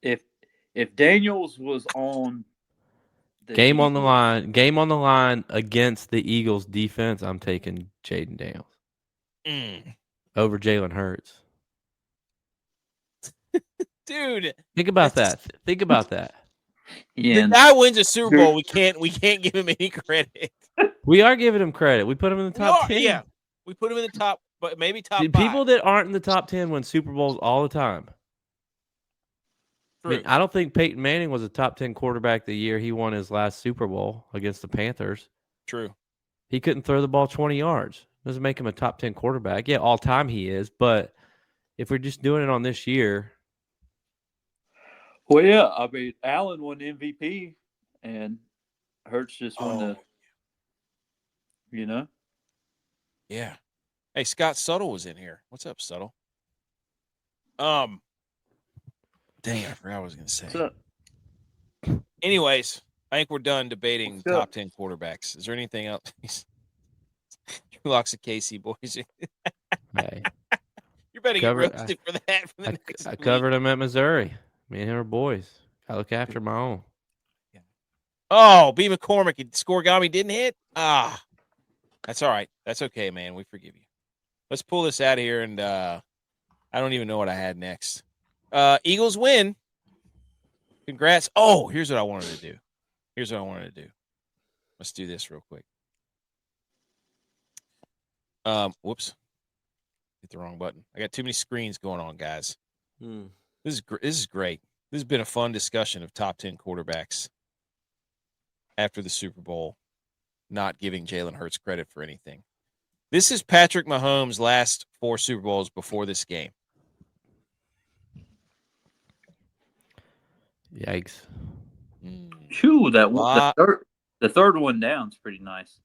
If Daniels was on game on the line against the Eagles defense, I'm taking Jaden Daniels over Jalen Hurts. Dude, think about that. Yeah, the guy wins a Super Bowl. We can't give him any credit. We are giving him credit. We put him in the top 10. Yeah, we put him in the top, but maybe top 5. People that aren't in the top 10 win Super Bowls all the time. I mean, I don't think Peyton Manning was a top 10 quarterback the year he won his last Super Bowl against the Panthers. True. He couldn't throw the ball 20 yards. Doesn't make him a top 10 quarterback. Yeah, all time he is, but if we're just doing it on this year. Well, yeah, I mean, Allen won MVP and Hurts just won the, Yeah. Hey, Scott Suttle was in here. What's up, Suttle? Dang, I forgot what I was going to say. What's up? Anyways, I think we're done debating top 10 quarterbacks. Is there anything else? Drew Locks of KC, boys. Hey. You better get roasted for that. I covered him at Missouri. Me and him are boys. I look after my own. Oh, B. McCormick, Scorigami didn't hit? That's all right. That's okay, man. We forgive you. Let's pull this out of here, and I don't even know what I had next. Eagles win. Congrats. Oh, here's what I wanted to do. Let's do this real quick. Whoops. Hit the wrong button. I got too many screens going on, guys. This is great. This has been a fun discussion of top 10 quarterbacks after the Super Bowl, not giving Jalen Hurts credit for anything. This is Patrick Mahomes' last 4 Super Bowls before this game. Yikes. Phew, the third one down is pretty nice.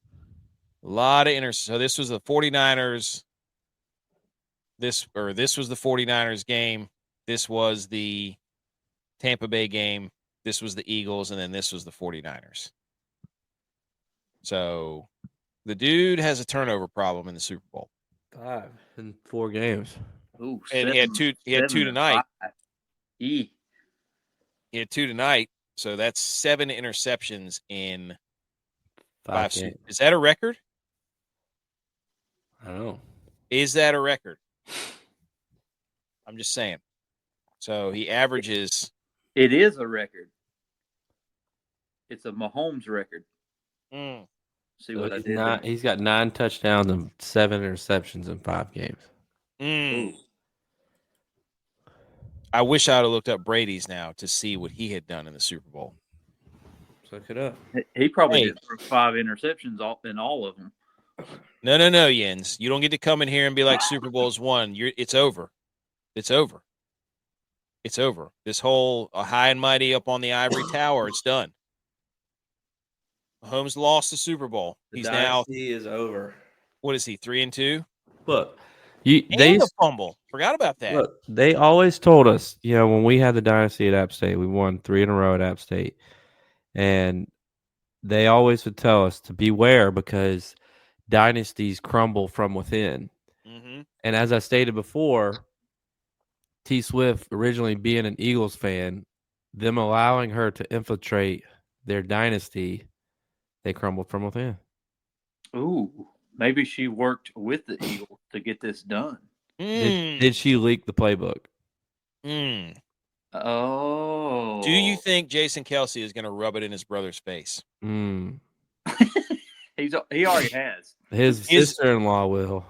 A lot of interceptions. So this was the 49ers. This was the 49ers game. This was the Tampa Bay game. This was the Eagles, and then this was the 49ers. So the dude has a turnover problem in the Super Bowl. 5 in 4 games. Ooh, and he had two tonight. He had 2 tonight. So that's 7 interceptions in 5 games. Is that a record? I don't know. Is that a record? I'm just saying. So he averages. It is a record. It's a Mahomes record. See what I did? He's got 9 touchdowns and 7 interceptions in 5 games. I wish I would have looked up Brady's now to see what he had done in the Super Bowl. Look it up. He probably did 5 interceptions in all of them. No, Jens. You don't get to come in here and be like Super Bowl's won. It's over. It's over. It's over. This whole high and mighty up on the ivory tower, it's done. Mahomes lost the Super Bowl. He is over. What is he, 3-2? Look, The fumble. Forgot about that. Look, they always told us, when we had the dynasty at App State, we won 3 in a row at App State. And they always would tell us to beware because dynasties crumble from within. Mm-hmm. And as I stated before, T Swift originally being an Eagles fan, them allowing her to infiltrate their dynasty, they crumbled from within. Ooh, maybe she worked with the Eagles to get this done. Did she leak the playbook? Oh. Do you think Jason Kelce is going to rub it in his brother's face? Mm. He already has. His sister-in-law will.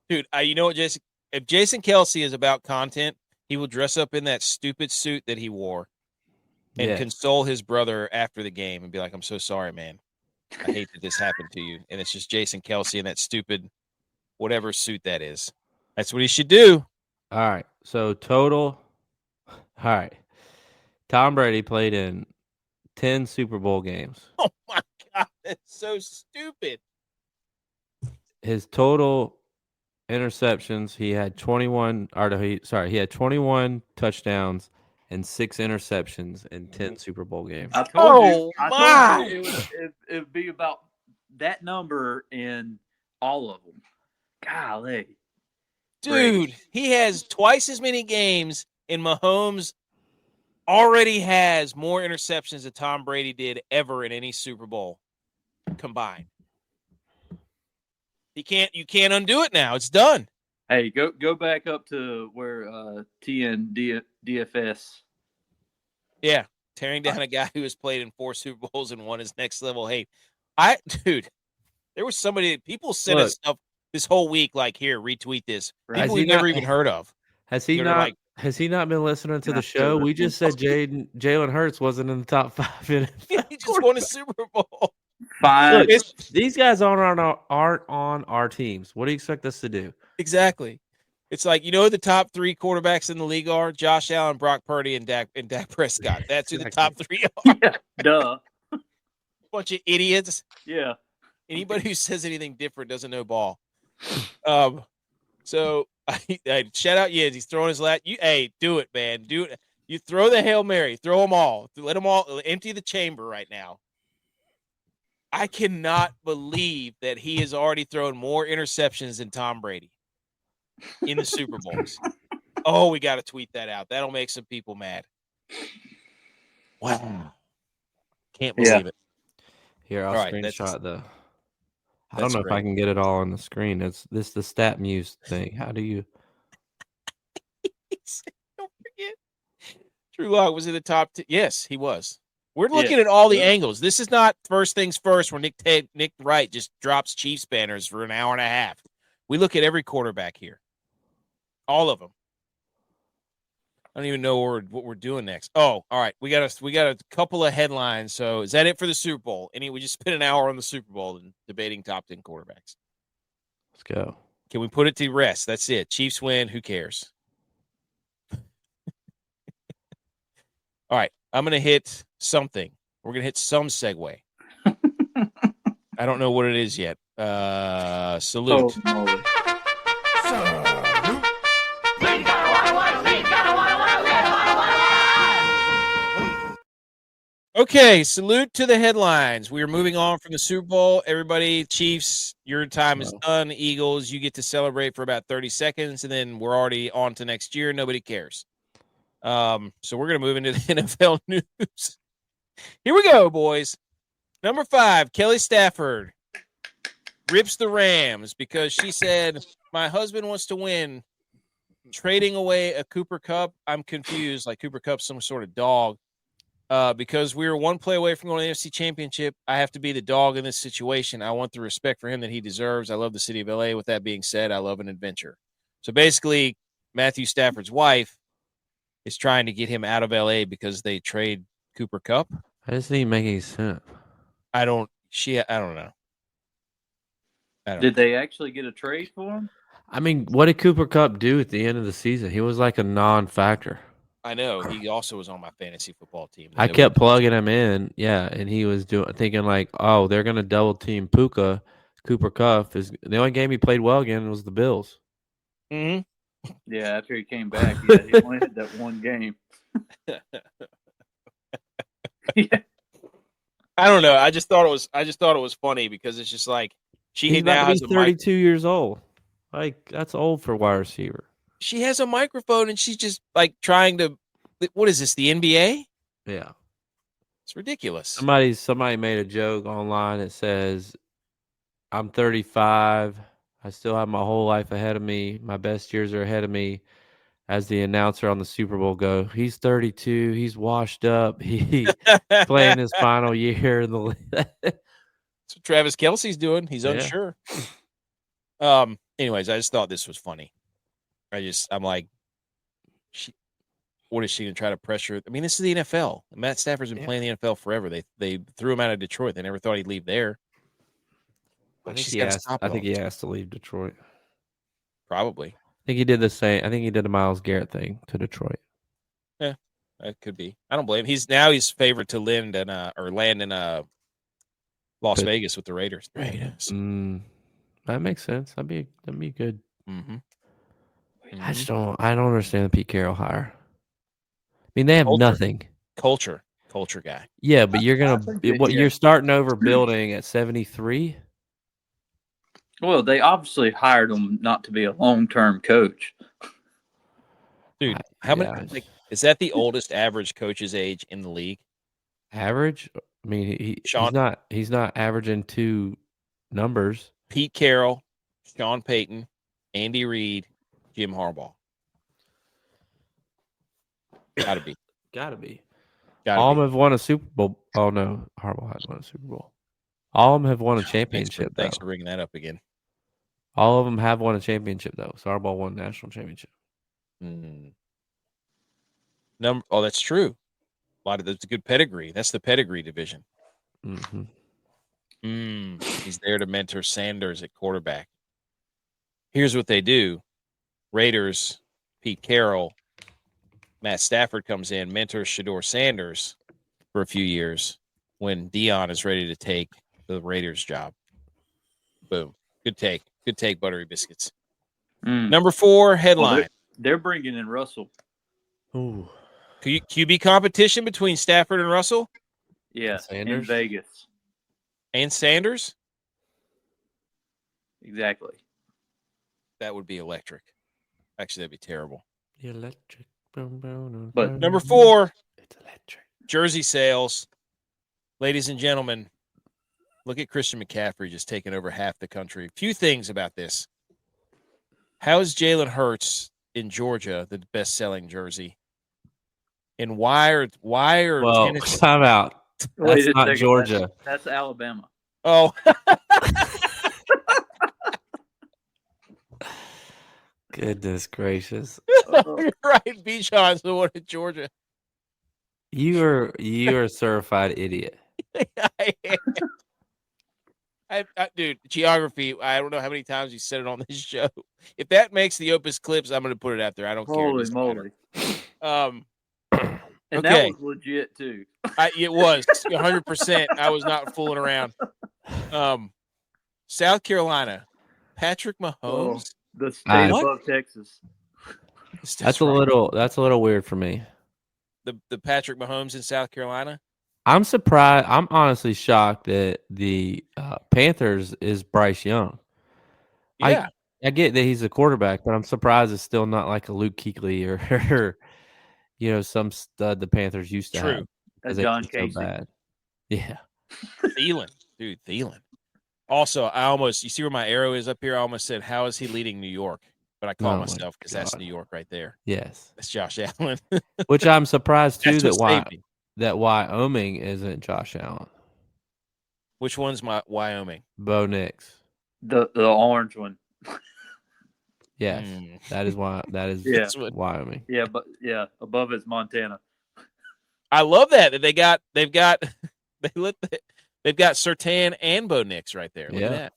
Dude, you know what, Jason? If Jason Kelce is about content, he will dress up in that stupid suit that he wore and console his brother after the game and be like, I'm so sorry, man. I hate that this happened to you. And it's just Jason Kelce in that stupid whatever suit that is. That's what he should do. All right. So total. All right. Tom Brady played in 10 Super Bowl games. Oh, my God. That's so stupid. His total interceptions, he had 21. He had 21 touchdowns and 6 interceptions in 10 Super Bowl games. I told you it would be about that number in all of them. Golly. Dude, he has twice as many games, and Mahomes already has more interceptions than Tom Brady did ever in any Super Bowl combined. You can't undo it now. It's done. Hey, go back up to where TN DFS. Yeah, tearing down a guy who has played in 4 Super Bowls and won his next level hate. Dude, there was somebody, people sent us stuff this whole week, like, here, retweet this. People we've never even heard of. Has he not been listening to the show? We just said Jalen Hurts wasn't in the top 5. He just won a Super Bowl. Fine. Look, these guys aren't on our teams. What do you expect us to do? Exactly. It's like, the top 3 quarterbacks in the league are? Josh Allen, Brock Purdy, and Dak Prescott. That's who the top 3 are. Yeah, duh. Bunch of idiots. Yeah. Anybody who says anything different doesn't know ball. So I shout out Yiz. He's throwing his do it, man. Do it. You throw the Hail Mary. Throw them all. Let them all empty the chamber right now. I cannot believe that he has already thrown more interceptions than Tom Brady in the Super Bowls. Oh, we got to tweet that out. That'll make some people mad. Wow. Can't believe it. Here, I'll screenshot the. I don't know if I can get it all on the screen. It's the stat muse thing. How do you? Don't forget. Drew Lock was in the top 10. Yes, he was. We're looking at all the angles. This is not first things first where Nick Wright just drops Chiefs banners for an hour and a half. We look at every quarterback here. All of them. I don't even know what we're doing next. Oh, all right. We got a couple of headlines. So is that it for the Super Bowl? We just spent an hour on the Super Bowl and debating top 10 quarterbacks. Let's go. Can we put it to rest? That's it. Chiefs win. Who cares? All right. I'm going to hit something. We're going to hit some segue. I don't know what it is yet. Salute. Okay, salute to the headlines. We are moving on from the Super Bowl. Everybody, Chiefs, your time is done. Eagles, you get to celebrate for about 30 seconds, and then we're already on to next year. Nobody cares. So we're going to move into the NFL news. Here we go, boys. Number 5, Kelly Stafford rips the Rams because she said, my husband wants to win. Trading away a Cooper Kupp, I'm confused. Like Cooper Kupp's some sort of dog. Because we were one play away from going to the NFC Championship, I have to be the dog in this situation. I want the respect for him that he deserves. I love the city of LA. With that being said, I love an adventure. So basically, Matthew Stafford's wife is trying to get him out of LA because they trade Cooper Kupp. That doesn't even make any sense. I don't know. Did they actually get a trade for him? I mean, what did Cooper Kupp do at the end of the season? He was like a non-factor. I know. He also was on my fantasy football team. I kept plugging him in, and he was thinking like, oh, they're going to double team Puka. Cooper Kupp is the only game he played well again was the Bills. Mm-hmm. Yeah, after he came back, yeah, he only had that one game. Yeah. I don't know. I just thought it was funny because it's just like He's about to be 32 years old. Like, that's old for wide receiver. She has a microphone and she's just like trying to. What is this? The NBA? Yeah, it's ridiculous. Somebody made a joke online that says, "I'm 35. I still have my whole life ahead of me. My best years are ahead of me." As the announcer on the Super Bowl go, he's 32. He's washed up. He playing his final year in the league. That's what Travis Kelce's doing. He's unsure. Anyways, I just thought this was funny. I'm like, what is she going to try to pressure? I mean, this is the NFL. Matt Stafford's been playing the NFL forever. They threw him out of Detroit. They never thought he'd leave there. I think he asked to leave Detroit. Probably. I think he did the same. I think he did the Myles Garrett thing to Detroit. Yeah, that could be. I don't blame him. He's favored to land in Las Vegas with the Raiders. That makes sense. That'd be good. Mm-hmm. I don't understand the Pete Carroll hire. I mean, they have nothing. Culture guy. Yeah, but you're starting over building at 73. Well, they obviously hired him not to be a long-term coach. Dude, how many? Like, is that the oldest average coach's age in the league? Average? I mean, he's not averaging 2 numbers. Pete Carroll, Sean Payton, Andy Reid, Jim Harbaugh. Gotta be. All of them have won a Super Bowl. Oh no, Harbaugh hasn't won a Super Bowl. All of them have won a championship. Thanks for bringing that up again. All of them have won a championship though. So Harbaugh won a national championship. Oh, that's true. That's a good pedigree. That's the pedigree division. Mm-hmm. He's there to mentor Sanders at quarterback. Here's what they do. Raiders, Pete Carroll, Matt Stafford comes in, mentors Shedeur Sanders for a few years when Dion is ready to take the Raiders job. Boom. Good take, Buttery Biscuits. Number 4 headline. Well, they're bringing in Russell. Ooh. QB competition between Stafford and Russell? Yeah, in Vegas. And Sanders? Exactly. That would be electric. Actually, that'd be terrible. Electric. But number 4, it's electric. Jersey sales. Ladies and gentlemen, look at Christian McCaffrey just taking over half the country. Few things about this. How is Jalen Hurts in Georgia the best-selling jersey? And why are Tennessee? Time out. That's not Georgia. That's Alabama. Oh. Goodness gracious. You're right. Bijan's the one in Georgia. You are a certified idiot. Dude, geography, I don't know how many times you said it on this show. If that makes the Opus Clips, I'm going to put it out there. I don't care. Holy moly. And okay. that was legit, too. It was 100%. I was not fooling around. South Carolina, Patrick Mahomes. The state above Texas. That's a little weird for me. The Patrick Mahomes in South Carolina? I'm surprised. I'm honestly shocked that the Panthers is Bryce Young. Yeah. I get that he's a quarterback, but I'm surprised it's still not like a Luke Kuechly or some stud the Panthers used to have. As John Casey. So bad. Yeah. Thielen. Also, you see where my arrow is up here? I almost said, how is he leading New York? But I caught myself because that's New York right there. Yes. That's Josh Allen. Which I'm surprised, too, that Wyoming isn't Josh Allen. Which one's my Wyoming? Bo Nix. The orange one. Yes. That is Wyoming. Yeah, but above it's Montana. I love that they've got Surtain and Bo Nix right there. Look at that.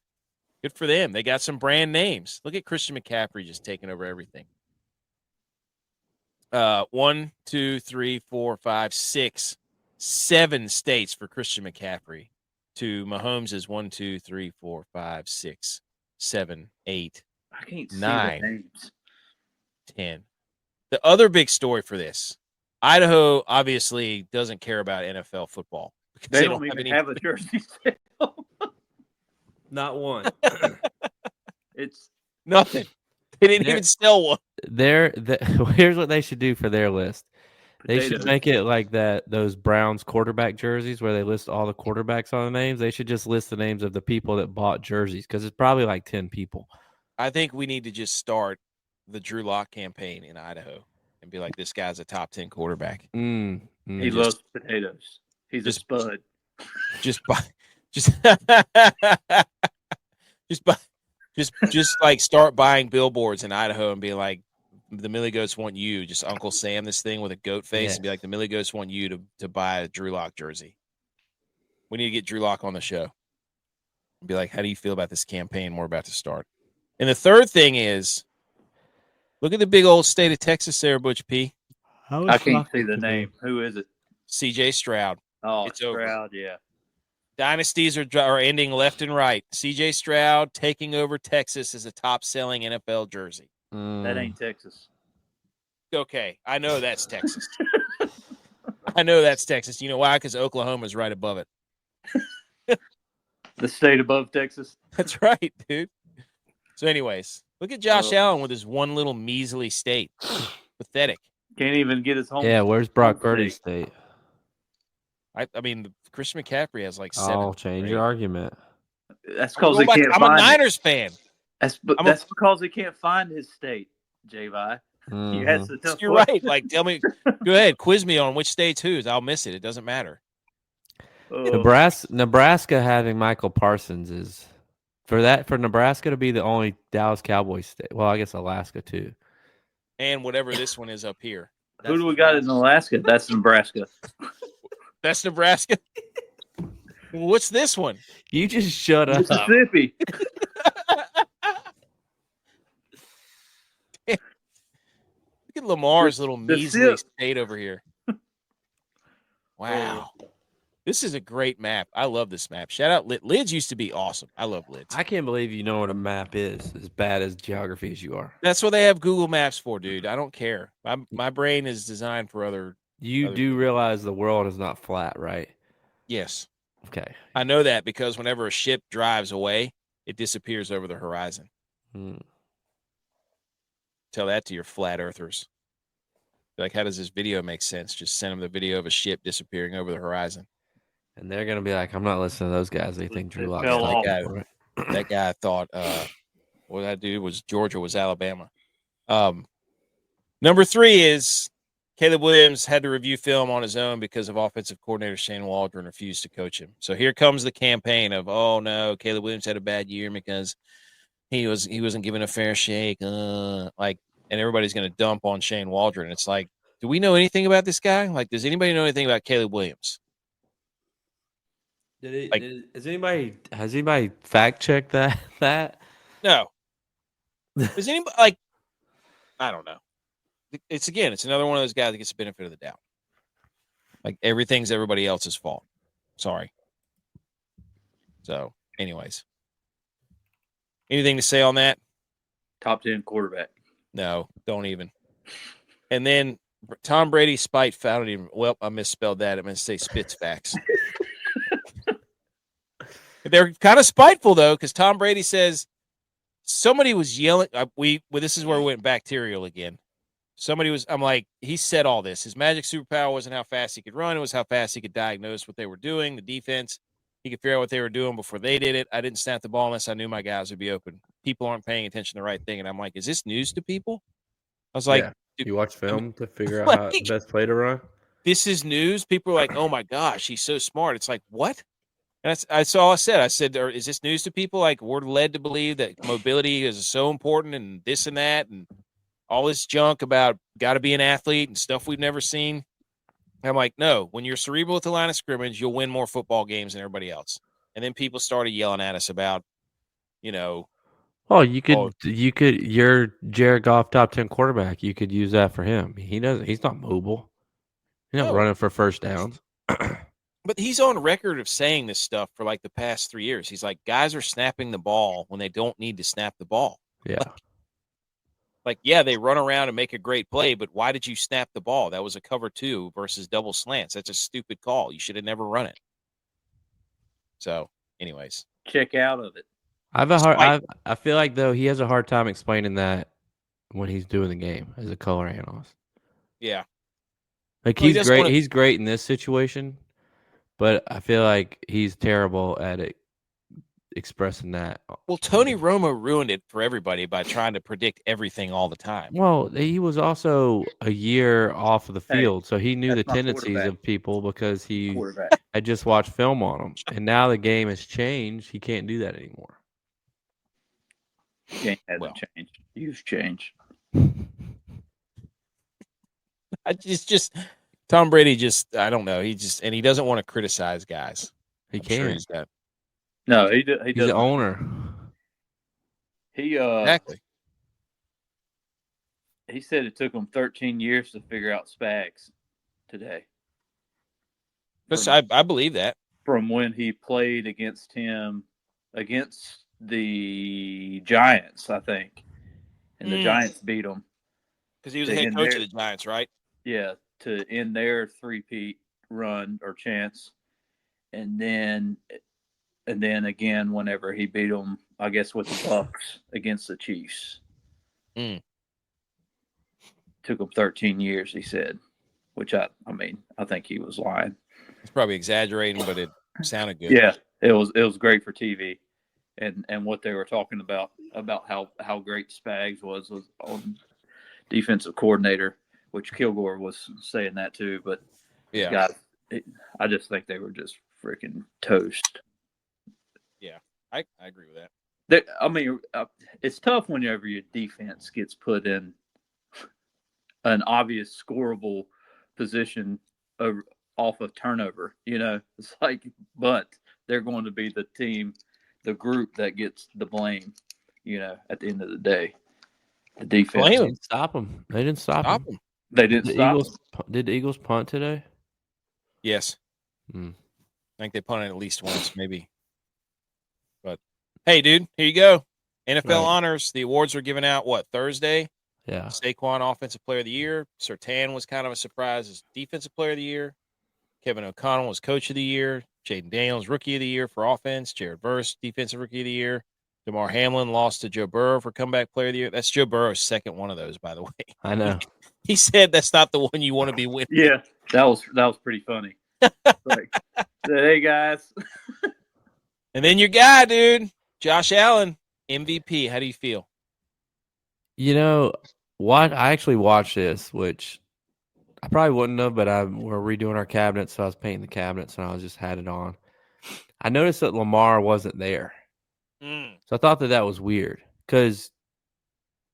Good for them. They got some brand names. Look at Christian McCaffrey just taking over everything. 1, 2, 3, 4, 5, 6, 7 states for Christian McCaffrey. To Mahomes is 1, 2, 3, 4, 5, 6, 7, 8, I can't 9, see the names. 10. The other big story for this, Idaho obviously doesn't care about NFL football. Because they don't even have a jersey sale. Not one. It's nothing. They didn't even sell one. Here's what they should do for their list. They potatoes. should make it like those Browns quarterback jerseys where they list all the quarterbacks on the names. They should just list the names of the people that bought jerseys because it's probably like 10 people. I think we need to just start the Drew Lock campaign in Idaho and be like, this guy's a top 10 quarterback. He loves potatoes. He's a spud. Just like start buying billboards in Idaho and be like, the Millie Goats want you. Just Uncle Sam this thing with a goat face and be like, the Millie Goats want you to buy a Drew Lock jersey. We need to get Drew Lock on the show. And be like, how do you feel about this campaign we're about to start? And the third thing is, look at the big old state of Texas there, Butch P. I can't see the name. Who is it? CJ Stroud. Oh, it's Stroud, over. Yeah. Dynasties are ending left and right. CJ Stroud taking over Texas as a top-selling NFL jersey. That ain't Texas. Okay, I know that's Texas. I know that's Texas. You know why? Because Oklahoma's right above it. The state above Texas. That's right, dude. So anyways, look at Josh Allen with his one little measly state. Pathetic. Can't even get his home. Yeah, where's Brock Purdy's state? I mean, Christian McCaffrey has like 7. I'll change your argument. That's because they can't I'm a Niners fan. That's because he can't find his state, J-Vi. You're right. Like, tell me, go ahead, quiz me on which state's whose. I'll miss it. It doesn't matter. Nebraska having Michael Parsons is for Nebraska to be the only Dallas Cowboys state. Well, I guess Alaska too. And whatever this one is up here. Who do we got in Alaska? That's Nebraska. That's Nebraska. What's this one? You just shut up. Mississippi. Look at Lamar's little measly state over here. Wow. This is a great map. I love this map. Shout out Lids. Lids used to be awesome. I love Lids. I can't believe you know what a map is, as bad as geography as you are. That's what they have Google Maps for, dude. I don't care. My brain is designed for other. You do realize the world is not flat, right? Yes. Okay. I know that because whenever a ship drives away, it disappears over the horizon. Tell that to your flat earthers. Like, how does this video make sense? Just send them the video of a ship disappearing over the horizon. And they're going to be like, I'm not listening to those guys. They think Drew Lock. That guy thought what that dude was Georgia was Alabama. Number 3 is Caleb Williams had to review film on his own because of offensive coordinator Shane Waldron refused to coach him. So here comes the campaign of, oh no, Caleb Williams had a bad year because he wasn't given a fair shake. And everybody's going to dump on Shane Waldron. It's like, do we know anything about this guy? Like, does anybody know anything about Caleb Williams? Has anybody fact checked that? No. Does anybody I don't know. It's another one of those guys that gets the benefit of the doubt. Like, everything's everybody else's fault. Sorry. So, anyways. Anything to say on that? Top 10 quarterback. No, don't even. And then Tom Brady spite found him. Well, I misspelled that. I'm going to say spits facts. They're kind of spiteful, though, because Tom Brady says somebody was yelling. This is where we went bacterial again. I'm like, he said all this. His magic superpower wasn't how fast he could run. It was how fast he could diagnose what they were doing, the defense. He could figure out what they were doing before they did it. I didn't snap the ball unless I knew my guys would be open. People aren't paying attention to the right thing. And I'm like, is this news to people? I was like, you watch film to figure out how the best play to run? This is news. People are like, oh my gosh, he's so smart. It's like, what? And that's all I said. I said, is this news to people? Like, we're led to believe that mobility is so important and this and that and all this junk about got to be an athlete and stuff we've never seen. I'm like, no, when you're cerebral at the line of scrimmage, you'll win more football games than everybody else. And then people started yelling at us about, Oh, you're Jared Goff top 10 quarterback. You could use that for him. He's not mobile. He's not running for first downs. But he's on record of saying this stuff for like the past 3 years. He's like, guys are snapping the ball when they don't need to snap the ball. Yeah. Like, yeah, they run around and make a great play, but why did you snap the ball? That was a cover 2 versus double slants. That's a stupid call. You should have never run it. So, anyways, check out of it. I feel like though he has a hard time explaining that when he's doing the game as a color analyst. Yeah, like he's great. He's great in this situation, but I feel like he's terrible at it. Expressing that. Well, Tony Romo ruined it for everybody by trying to predict everything all the time. Well, he was also a year off of the field, so he knew the tendencies of people because he had just watched film on them. And now the game has changed. He can't do that anymore. Game hasn't changed. You've changed. It's just Tom Brady. I don't know. He doesn't want to criticize guys. He can't. Sure no, he doesn't. He's the owner. Exactly. He said it took him 13 years to figure out Spags today. I believe that. From when he played against the Giants, I think. And the Giants beat him. Because he was the head coach of the Giants, right? Yeah, to end their three-peat run or chance. And then again, whenever he beat them, I guess with the Bucks against the Chiefs. Took him 13 years, he said. Which I think he was lying. He's probably exaggerating, but it sounded good. Yeah, it was great for TV, and what they were talking about how great Spags was on defensive coordinator, which Kilgore was saying that too. But yeah, guys, I just think they were just freaking toast. Yeah, I agree with that. It's tough whenever your defense gets put in an obvious scoreable position off of turnover. It's like, but they're going to be the group that gets the blame. At the end of the day, the defense didn't stop them. They didn't stop them. They didn't stop them. Did the Eagles punt today? Yes. I think they punted at least once, maybe. But hey, dude, here you go. NFL honors. The awards were given out Thursday? Yeah. Saquon, Offensive Player of the Year. Surtain was kind of a surprise as Defensive Player of the Year. Kevin O'Connell was Coach of the Year. Jaden Daniels, Rookie of the Year for offense. Jared Verse, Defensive Rookie of the Year. DeMar Hamlin lost to Joe Burrow for Comeback Player of the Year. That's Joe Burrow's second one of those, by the way. I know. He said that's not the one you want to be winning. Yeah, that was pretty funny. Like, hey, guys. And then your guy, dude, Josh Allen, MVP. How do you feel? I actually watched this, which I probably wouldn't have, but we're redoing our cabinets, so I was painting the cabinets, and I just had it on. I noticed that Lamar wasn't there. So I thought that was weird because,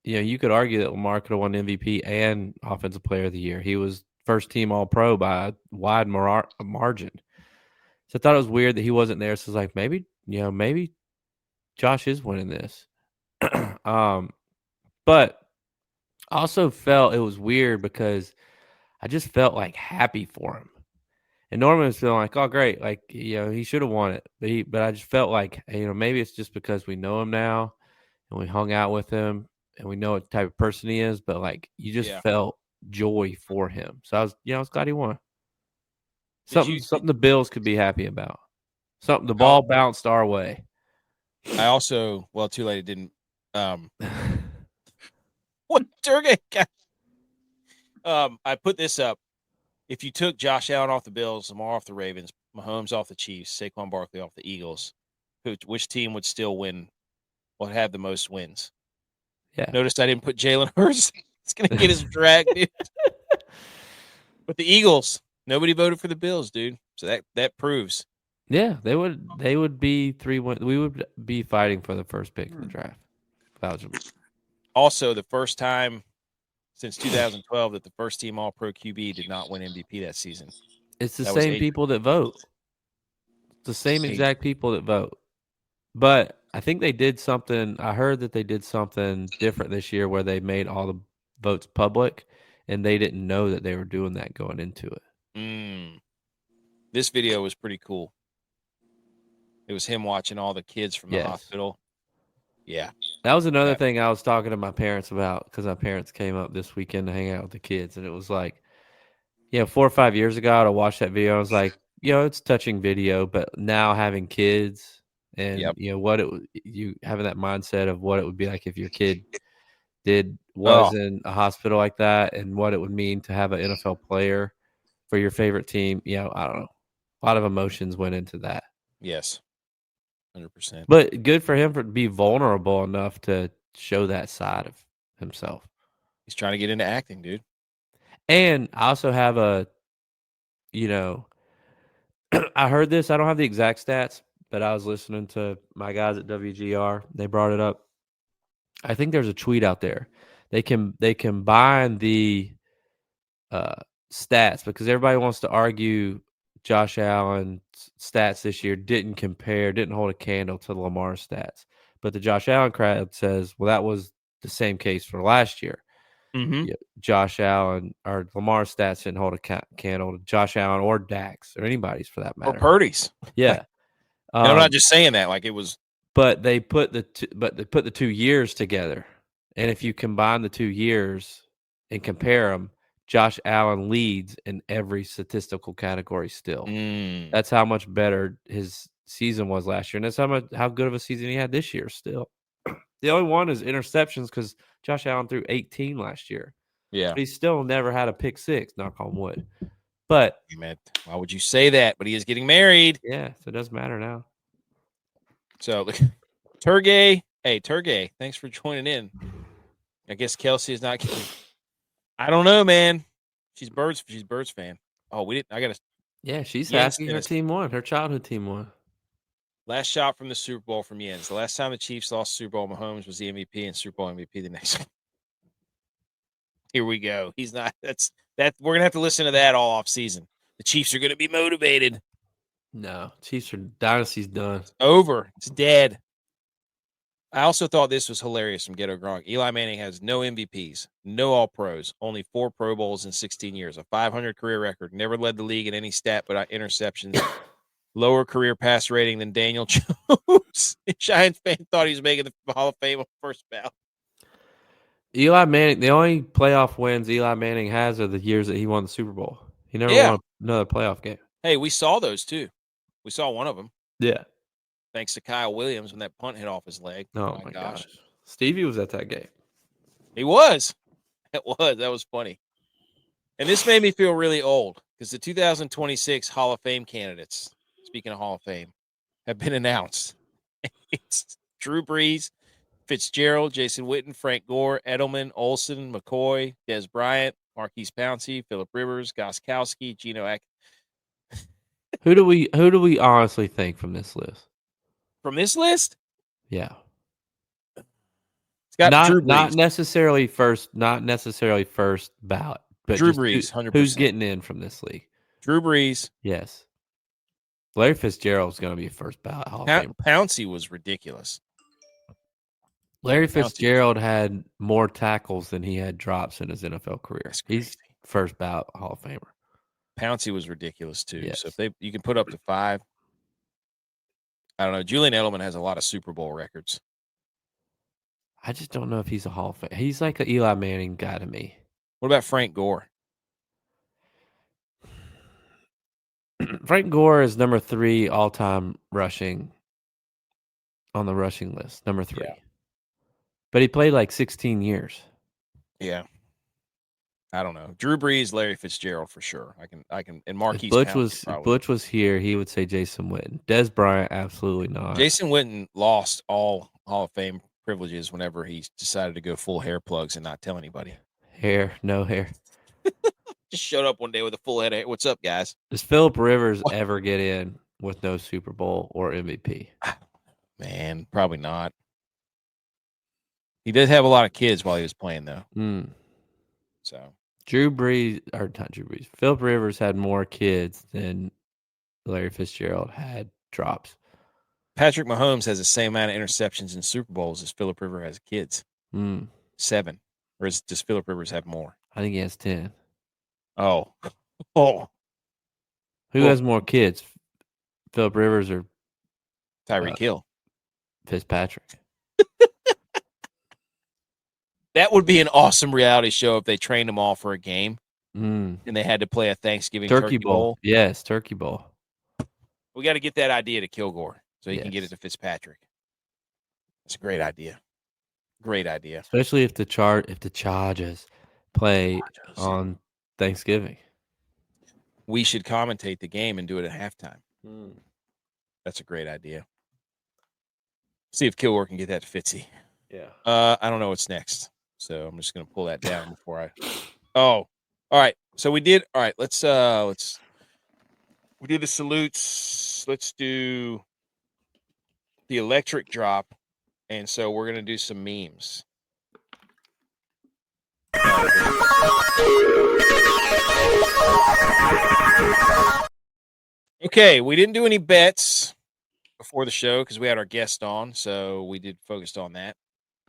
you could argue that Lamar could have won MVP and Offensive Player of the Year. He was first team All-Pro by a wide margin. So I thought it was weird that he wasn't there. So it's like, maybe Josh is winning this. But I also felt it was weird because I just felt like happy for him. And Norman was feeling like, oh, great. Like, he should have won it. But I just felt like, maybe it's just because we know him now and we hung out with him and we know what type of person he is. But, like, you just felt joy for him. So I was glad he won. Something the Bills could be happy about. Something the ball bounced our way. I also, too late. It didn't. What Turgay? I put this up. If you took Josh Allen off the Bills, Lamar off the Ravens, Mahomes off the Chiefs, Saquon Barkley off the Eagles, which team would still win? Would have the most wins? Yeah. Notice I didn't put Jalen Hurts. He's going to get his drag, dude. But the Eagles, nobody voted for the Bills, dude. So that proves. Yeah, they would be 3-1. We would be fighting for the first pick in the draft. Also, the first time since 2012 that the first team All-Pro QB did not win MVP that season. It's the same people that vote. It's the same exact people that vote. But I think they did something. I heard that they did something different this year where they made all the votes public, and they didn't know that they were doing that going into it. This video was pretty cool. It was him watching all the kids from the hospital. Yeah. That was another thing I was talking to my parents about because my parents came up this weekend to hang out with the kids. And it was like, 4 or 5 years ago, I watched that video. I was like, it's touching video. But now having kids and, what you having that mindset of what it would be like if your kid was in a hospital like that and what it would mean to have an NFL player for your favorite team. I don't know. A lot of emotions went into that. Yes. 100%. But good for him to be vulnerable enough to show that side of himself. He's trying to get into acting, dude. And I also have I heard this. I don't have the exact stats, but I was listening to my guys at WGR. They brought it up. I think there's a tweet out there. They combine the stats because everybody wants to argue Josh Allen's stats this year didn't hold a candle to the Lamar stats. But the Josh Allen crowd says, well, that was the same case for last year. Mm-hmm. Josh Allen or Lamar's stats didn't hold a candle to Josh Allen or Dak's or anybody's for that matter. Or Purdy's. Yeah. And I'm not just saying that like it was. But they put the 2 years together. And if you combine the 2 years and compare them, Josh Allen leads in every statistical category still. That's how much better his season was last year. And that's how good of a season he had this year still. The only one is interceptions because Josh Allen threw 18 last year. Yeah. But he still never had a pick six, knock on wood. But why would you say that? But he is getting married. Yeah, so it doesn't matter now. So look, Turgay. Hey, Turgay, thanks for joining in. I guess Kelsey is not kidding. I don't know, man. She's Birds fan. Oh, we didn't. I gotta. Yeah, she's happy her team won. Her childhood team won. Last shot from the Super Bowl from Jens. The last time the Chiefs lost Super Bowl, Mahomes was the MVP and Super Bowl MVP the next. Here we go. He's not. That's that. We're gonna have to listen to that all off season. The Chiefs are gonna be motivated. No, Chiefs are dynasty's done. It's over. It's dead. I also thought this was hilarious from Ghetto Gronk. Eli Manning has no MVPs, no All-Pros, only 4 Pro Bowls in 16 years, a 500 career record, never led the league in any stat but interceptions, lower career pass rating than Daniel Jones. Giants fan thought he was making the Hall of Fame on first ballot. Eli Manning, the only playoff wins Eli Manning has are the years that he won the Super Bowl. He never won another playoff game. Hey, we saw those too. We saw one of them. Yeah. Thanks to Kyle Williams when that punt hit off his leg. Oh, my gosh. Stevie was at that game. He was. It was. That was funny. And this made me feel really old because the 2026 Hall of Fame candidates, speaking of Hall of Fame, have been announced. It's Drew Brees, Fitzgerald, Jason Witten, Frank Gore, Edelman, Olsen, McCoy, Des Bryant, Marquise Pouncey, Phillip Rivers, Gostkowski, Geno Ack. Who do we honestly think from this list? From this list? Yeah. It's got Drew Brees. Not necessarily first ballot, but Drew Brees, 100%. Who's getting in from this league? Drew Brees. Yes. Larry Fitzgerald's going to be a first ballot Hall of Famer. Pouncey was ridiculous. Larry Fitzgerald had more tackles than he had drops in his NFL career. He's first ballot Hall of Famer. Pouncey was ridiculous too. Yes. So if you can put up to 5. I don't know. Julian Edelman has a lot of Super Bowl records. I just don't know if he's a Hall of Fame. He's like an Eli Manning guy to me. What about Frank Gore? Frank Gore is number 3 all-time rushing on the rushing list. Number 3. Yeah. But he played like 16 years. Yeah. I don't know. Drew Brees, Larry Fitzgerald for sure. I can. And Marquise. If Butch was here, he would say Jason Witten. Des Bryant, absolutely not. Jason Witten lost all Hall of Fame privileges whenever he decided to go full hair plugs and not tell anybody. No hair. Just showed up one day with a full head of hair. What's up, guys? Does Phillip Rivers ever get in with no Super Bowl or MVP? Man, probably not. He did have a lot of kids while he was playing, though. So Phillip Rivers had more kids than Larry Fitzgerald had drops. Patrick Mahomes has the same amount of interceptions in Super Bowls as Phillip Rivers has kids. 7. Or does Phillip Rivers have more? I think he has 10. Oh. Who has more kids? Phillip Rivers or Tyreek Hill? Fitzpatrick. That would be an awesome reality show if they trained them all for a game and they had to play a Thanksgiving Turkey Bowl. Yes, Turkey Bowl. We got to get that idea to Kilgore so he can get Yes. it to Fitzpatrick. It's a great idea. Great idea. Especially if the Chargers play on Thanksgiving. We should commentate the game and do it at halftime. That's a great idea. See if Kilgore can get that to Fitzy. Yeah. I don't know what's next, so I'm just going to pull that down before I. Oh, all right. So we did. All right. Let's. We did the salutes. Let's do the electric drop, and so we're going to do some memes. Okay, we didn't do any bets before the show because we had our guest on, so we did focused on that.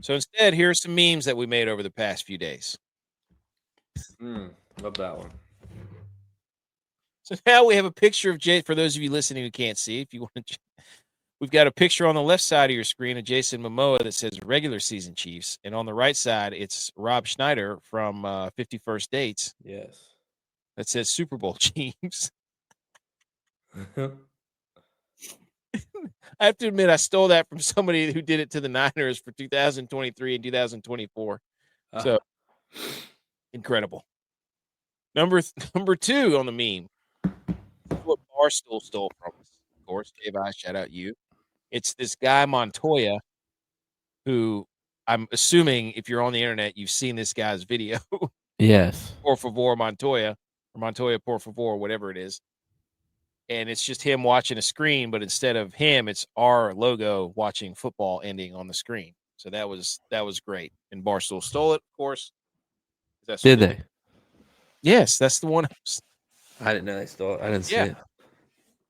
So instead, here are some memes that we made over the past few days. Love that one. So now we have a picture of Jay. For those of you listening who can't see, if you want to, we've got a picture on the left side of your screen of Jason Momoa that says regular season Chiefs, and on the right side it's Rob Schneider from 50 First Dates. Yes. That says Super Bowl Chiefs. I have to admit, I stole that from somebody who did it to the Niners for 2023 and 2024. So incredible. Number 2 on the meme. What Barstool stole from us, of course. Dave, I shout out you. It's this guy Montoya, who I'm assuming if you're on the internet, you've seen this guy's video. Yes. Por favor, Montoya, or Montoya por favor, whatever it is. And it's just him watching a screen, but instead of him, it's our logo watching football ending on the screen. So that was great. And Barstool stole it, of course. Did they? Yes, that's the one. I didn't know they stole it. I didn't see it.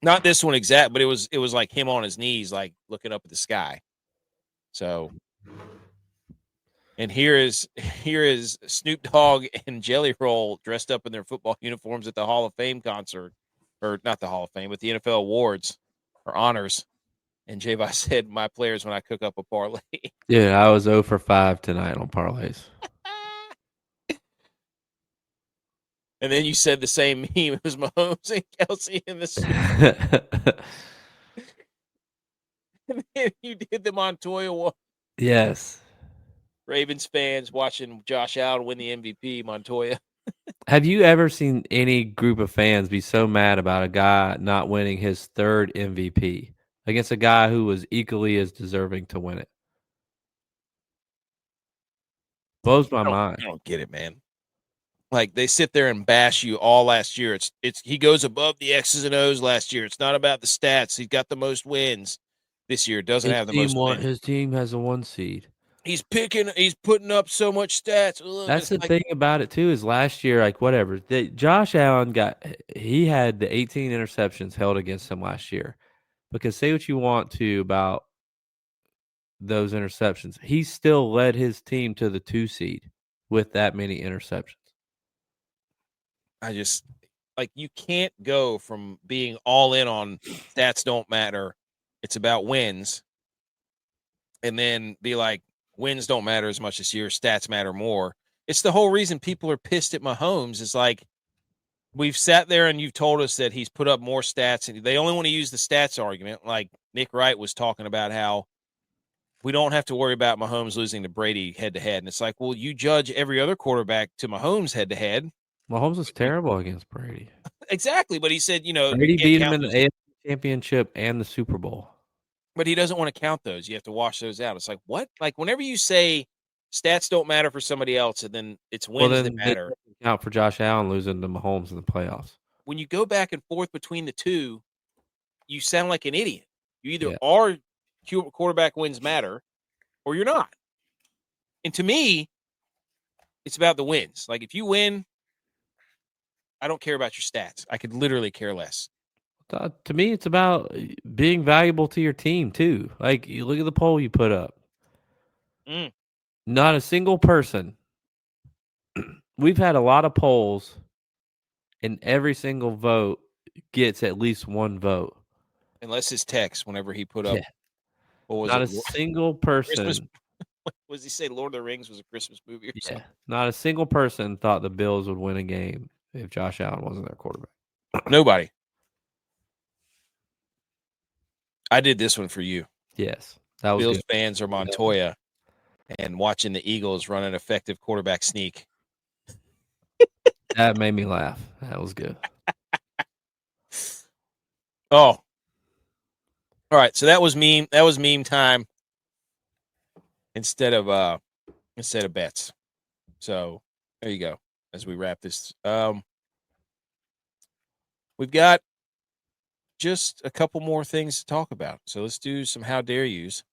Not this one exact, but it was like him on his knees, like looking up at the sky. So, and here is Snoop Dogg and Jelly Roll dressed up in their football uniforms at the Hall of Fame concert. Or not the Hall of Fame, but the NFL awards or honors. And J-Vi said, my players when I cook up a parlay. Yeah, I was 0 for 5 tonight on parlays. And then you said the same meme. It was Mahomes and Kelsey in the Super. And then you did the Montoya one. Yes. Ravens fans watching Josh Allen win the MVP, Montoya. Have you ever seen any group of fans be so mad about a guy not winning his 3rd MVP against a guy who was equally as deserving to win it? Blows my mind. I don't get it, man. Like they sit there and bash you all last year. It's he goes above the X's and O's last year. It's not about the stats. He's got the most wins this year. Doesn't have the most wins. His team has a 1 seed. He's putting up so much stats. Look, that's the thing about it too. Is last year, like whatever, Josh Allen he had the 18 interceptions held against him last year. Because say what you want to about those interceptions, he still led his team to the 2 seed with that many interceptions. I just you can't go from being all in on stats don't matter. It's about wins, and then be like, wins don't matter as much this year. Stats matter more. It's the whole reason people are pissed at Mahomes is like we've sat there and you've told us that he's put up more stats and they only want to use the stats argument. Like Nick Wright was talking about how we don't have to worry about Mahomes losing to Brady head to head. And it's like, well, you judge every other quarterback to Mahomes head to head. Mahomes was terrible against Brady. Exactly. But he said, Brady beat him in the AFC Championship and the Super Bowl. But he doesn't want to count those. You have to wash those out. It's like, what? Like, whenever you say stats don't matter for somebody else, and then it's wins that matter. Count for Josh Allen losing to Mahomes in the playoffs. When you go back and forth between the two, you sound like an idiot. You either are quarterback wins matter, or you're not. And to me, it's about the wins. Like, if you win, I don't care about your stats. I could literally care less. To me, it's about being valuable to your team, too. Like, you look at the poll you put up. Not a single person. We've had a lot of polls, and every single vote gets at least 1 vote. Unless it's text, whenever he put up. What was not it? A single person Was he say Lord of the Rings was a Christmas movie or something? Not a single person thought the Bills would win a game if Josh Allen wasn't their quarterback. Nobody. I did this one for you. Yes, that was Bills good. fans are Montoya and watching the Eagles run an effective quarterback sneak. That made me laugh. That was good. Oh. All right, so that was meme. That was meme time instead of bets. So there you go. As we wrap this, we've got just a couple more things to talk about. So let's do some how dare yous.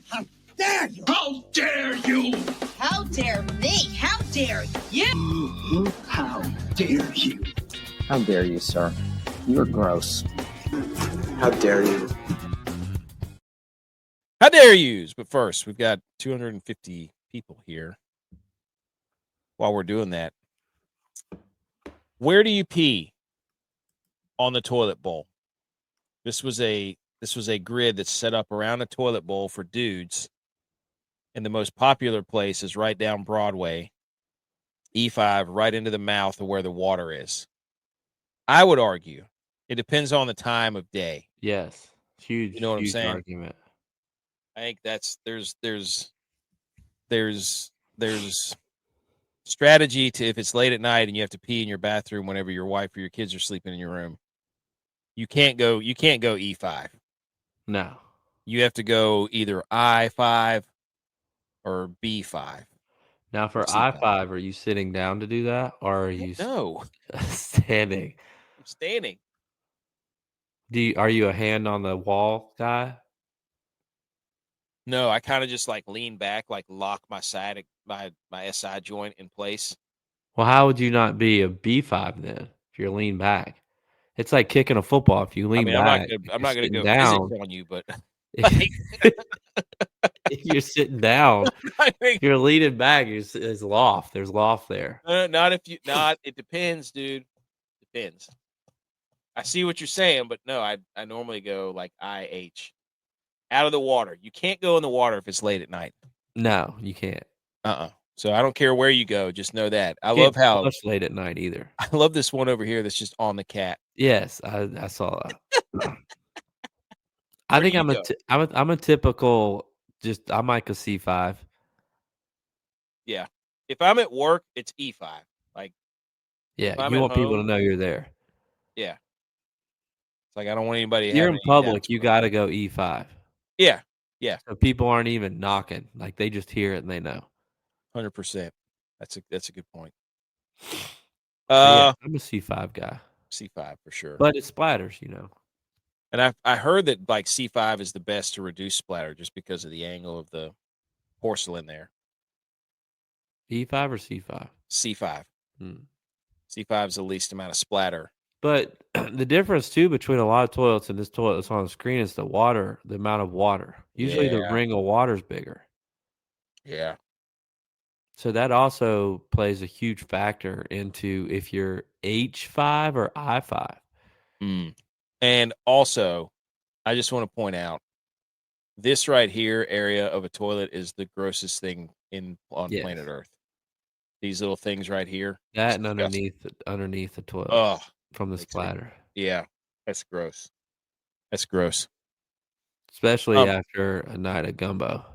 How dare you? How dare you? How dare me? How dare you? How dare you? How dare you, sir? You're gross. How dare you? How dare yous? But first, we've got 250 people here. While we're doing that, where do you pee on the toilet bowl? This was a grid that's set up around a toilet bowl for dudes, and the most popular place is right down Broadway, E5, right into the mouth of where the water is. I would argue it depends on the time of day. Yes, huge. You know what I'm saying? Argument. I think there's strategy to, if it's late at night and you have to pee in your bathroom whenever your wife or your kids are sleeping in your room. You can't go E5. No. You have to go either I5 or B5. Now for I5, are you sitting down to do that, or are you standing? I'm standing. Are you a hand on the wall guy? No, I kind of just like lean back, like lock my side, my SI joint in place. Well, how would you not be a B5 then if you're lean back? It's like kicking a football. If you lean back, I'm not going to go down physics on you, but if you're sitting down, you're leaning back. There's loft. There's loft there. It depends, dude. Depends. I see what you're saying, but no, I normally go like IH. Out of the water. You can't go in the water if it's late at night. No, you can't. So I don't care where you go. Just know that. I love how much late at night either. I love this one over here that's just on the cat. Yes, I saw that. I think I'm a typical. I'm like a C5. Yeah. If I'm at work, it's E5. Like, yeah, you want people to know you're there. Yeah. It's like I don't want anybody. If you're in public, you got to go E5. Yeah. Yeah. So people aren't even knocking. Like they just hear it and they know. 100%. That's a good point. Yeah, I'm a C5 guy. C5 for sure. But it splatters, you know. And I heard that like C5 is the best to reduce splatter just because of the angle of the porcelain there. E5 or C5? C5. C5 is the least amount of splatter. But the difference too between a lot of toilets and this toilet that's on the screen is the amount of water. Usually the ring of water is bigger. Yeah. So that also plays a huge factor into if you're H5 or I5. And also, I just want to point out, this right here area of a toilet is the grossest thing on planet Earth. These little things right here. That and underneath the toilet from the splatter. Yeah, that's gross. That's gross. Especially after a night of gumbo.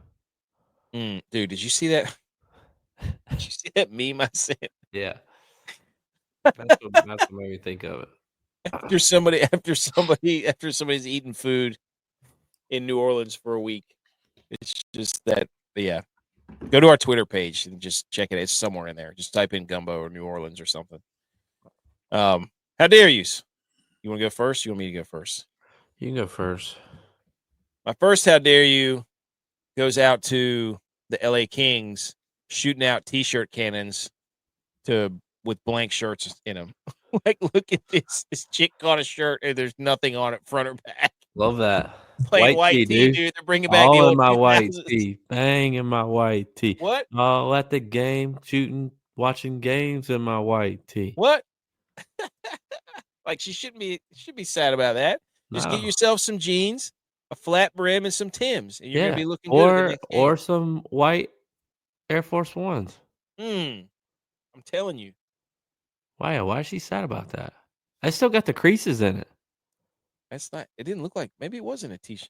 Dude, did you see that? Did you see that meme I sent? Yeah. That's what made me think of it. After somebody's eating food in New Orleans for a week. It's just that, yeah. Go to our Twitter page and just check it. It's somewhere in there. Just type in gumbo or New Orleans or something. How dare you? You want to go first? You want me to go first? You can go first. My first how dare you goes out to the LA Kings shooting out t-shirt cannons with blank shirts in them. Like, look at this. This chick got a shirt and there's nothing on it, front or back. Love that. Plain white tee, dude. They're bringing back all the old in my 2000s. white tee. Bang in my white tee. What? All at the game, watching games in my white tee. What? Like, she shouldn't be sad about that. Just get yourself some jeans, a flat brim and some Timbs, and you're gonna be looking good at the next game. Or some white Air Force Ones. I'm telling you. Why is she sad about that? I still got the creases in it. That's not. It didn't look like. Maybe it wasn't a t-shirt.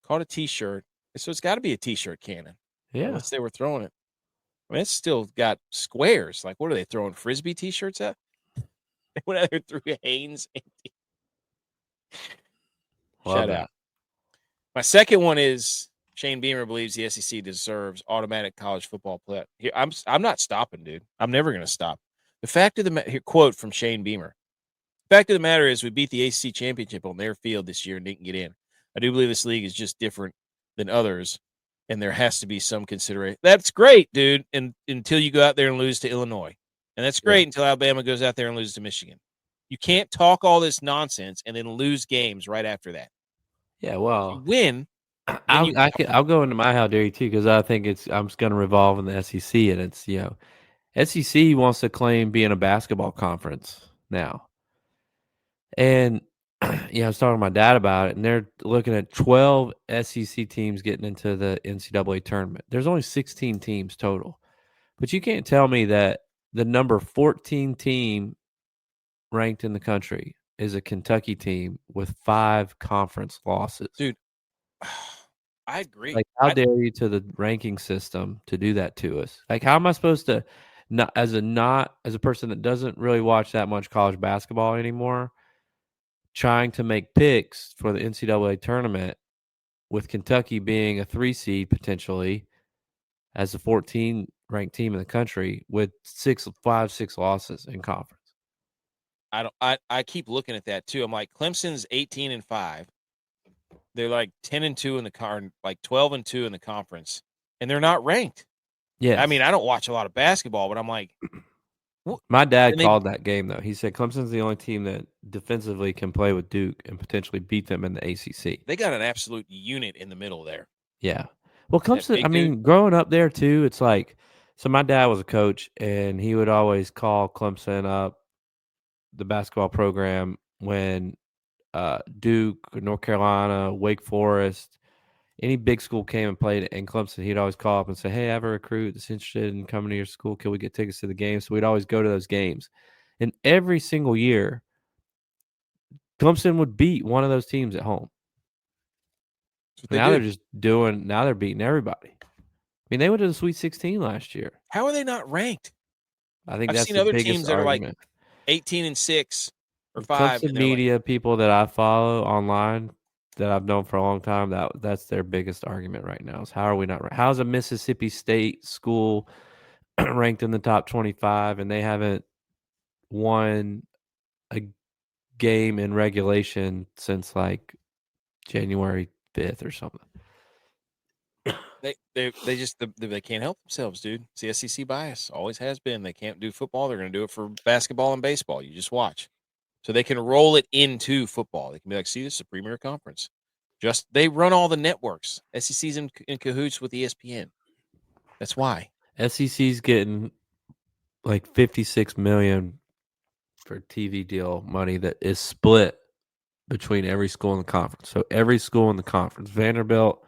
Called a t-shirt. So it's got to be a t-shirt cannon. Yeah. Unless they were throwing it. I mean, it's still got squares. Like, what are they throwing? Frisbee t-shirts at? They went out there through Hanes. Shout out. My second one is Shane Beamer believes the SEC deserves automatic college football play. Here, I'm not stopping, dude. I'm never going to stop. The fact of the matter, quote from Shane Beamer. The fact of the matter is we beat the ACC championship on their field this year and didn't get in. I do believe this league is just different than others, and there has to be some consideration. That's great, dude, until you go out there and lose to Illinois. And that's great until Alabama goes out there and loses to Michigan. You can't talk all this nonsense and then lose games right after that. Yeah, well, you win. I'll go into my how dare you too, because I think I'm just going to revolve in the SEC, and it's SEC wants to claim being a basketball conference now, and I was talking to my dad about it, and they're looking at 12 SEC teams getting into the NCAA tournament. There's only 16 teams total, but you can't tell me that the number 14 team ranked in the country is a Kentucky team with 5 conference losses. Dude, I agree. Like, how dare you to the ranking system to do that to us? Like, how am I supposed to, as a person that doesn't really watch that much college basketball anymore, trying to make picks for the NCAA tournament with Kentucky being a 3 seed potentially as the 14 ranked team in the country with 6 losses in conference? I keep looking at that too. I'm like, Clemson's 18-5. They're like 10-2 in the like 12-2 in the conference, and they're not ranked. Yeah, I mean, I don't watch a lot of basketball, but I'm like, my dad called that game though. He said Clemson's the only team that defensively can play with Duke and potentially beat them in the ACC. They got an absolute unit in the middle there. Yeah. Well, Clemson, I mean, growing up there too, it's like, so my dad was a coach, and he would always call Clemson up, the basketball program, when Duke, North Carolina, Wake Forest, any big school came and played in Clemson, he'd always call up and say, hey, I have a recruit that's interested in coming to your school. Can we get tickets to the game? So we'd always go to those games. And every single year, Clemson would beat one of those teams at home. Now they're beating everybody. I mean, they went to the Sweet 16 last year. How are they not ranked? I think I've that's seen the other biggest teams that argument. are like 18-6 or 5. Clemson media people that I follow online that I've known for a long time, that's their biggest argument right now is how are we not ranked? How's a Mississippi State school ranked in the top 25 and they haven't won a game in regulation since like January 5th or something? They can't help themselves, dude. It's the SEC bias. Always has been. They can't do football. They're going to do it for basketball and baseball. You just watch. So they can roll it into football. They can be like, see, this is a premier conference. They run all the networks. SEC's in cahoots with ESPN. That's why. SEC's getting like $56 million for TV deal money that is split between every school in the conference. So every school in the conference, Vanderbilt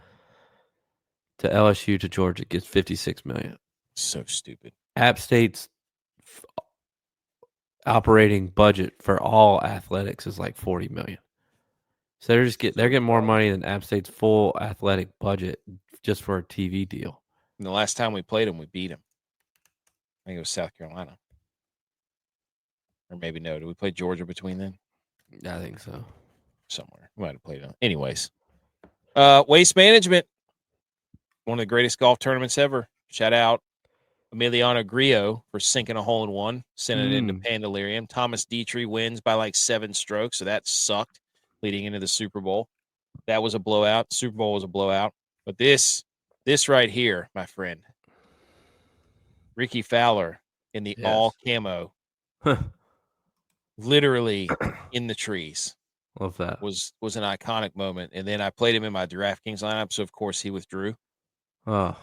to LSU to Georgia, gets $56 million. So stupid. App State's operating budget for all athletics is like $40 million. So they're getting more money than App State's full athletic budget just for a TV deal. And the last time we played them, we beat them. I think it was South Carolina. Or maybe no. Did we play Georgia between then? I think so. Somewhere. We might have played them. Anyways. Waste Management. One of the greatest golf tournaments ever. Shout out Emiliano Grillo for sinking a hole-in-one, sending it into Pandalarium. Thomas Dietrich wins by like 7 strokes, so that sucked leading into the Super Bowl. That was a blowout. Super Bowl was a blowout. But this right here, my friend, Ricky Fowler in the all camo, literally in the trees. Love that. Was an iconic moment. And then I played him in my DraftKings lineup, so of course he withdrew. Oh.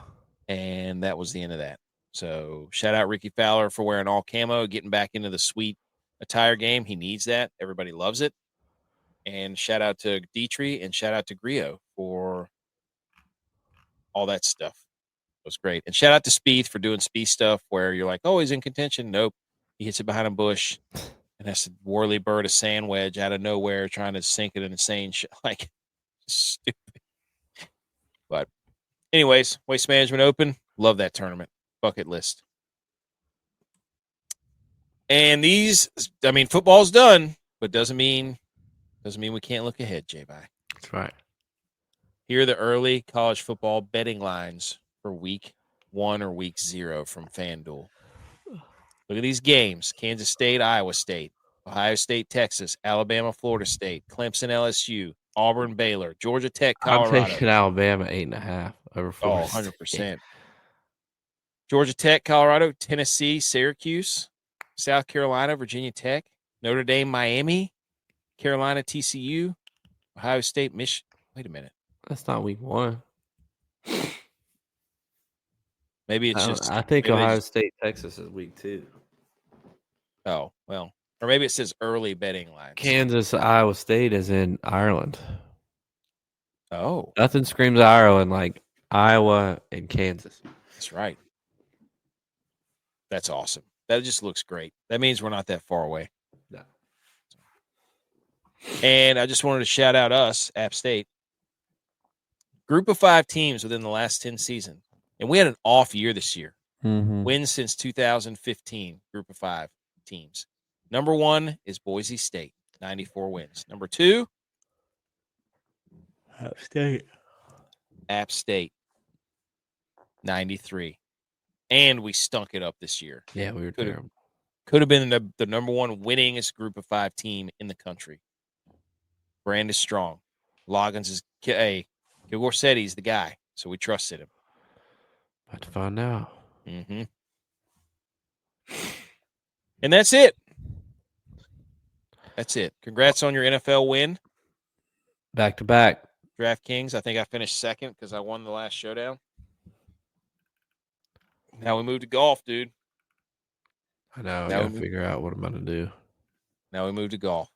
And that was the end of that. So shout out Ricky Fowler for wearing all camo, getting back into the sweet attire game. He needs that. Everybody loves it. And shout out to Dietrich and shout out to Grio for all that stuff. It was great. And shout out to Spieth for doing Spieth stuff where you're like, oh, he's in contention. Nope. He hits it behind a bush and has to whirly bird a sand wedge out of nowhere trying to sink it in the same like stupid. But anyways, Waste Management Open. Love that tournament. Bucket list. And football's done, but doesn't mean we can't look ahead, J-Bye. That's right. Here are the early college football betting lines for week 1 or week 0 from FanDuel. Look at these games. Kansas State, Iowa State, Ohio State, Texas, Alabama, Florida State, Clemson, LSU, Auburn, Baylor, Georgia Tech, Colorado. I'm taking Alabama 8.5 over 4. Oh, 100%. Georgia Tech, Colorado, Tennessee, Syracuse, South Carolina, Virginia Tech, Notre Dame, Miami, Carolina, TCU, Ohio State, Michigan. Wait a minute. That's not week 1. Maybe it's just. I think Ohio State, Texas is week 2. Oh, well. Or maybe it says early betting lines. Kansas, Iowa State is in Ireland. Oh. Nothing screams Ireland like Iowa and Kansas. That's right. That's awesome. That just looks great. That means we're not that far away. No. And I just wanted to shout out us, App State. Group of 5 teams within the last 10 seasons. And we had an off year this year. Mm-hmm. Wins since 2015, group of 5 teams. Number 1 is Boise State, 94 wins. Number 2, App State, 93. And we stunk it up this year. Yeah, we were terrible. Could have been the number 1 winningest group of 5 team in the country. Brand is strong. Loggins is Gorsetti's the guy, so we trusted him. About to find out. Mm-hmm. And that's it. That's it. Congrats on your NFL win. Back to back. DraftKings. I think I finished second because I won the last showdown. Now we move to golf, dude. I know. I got to figure out what I'm going to do. Now we move to golf.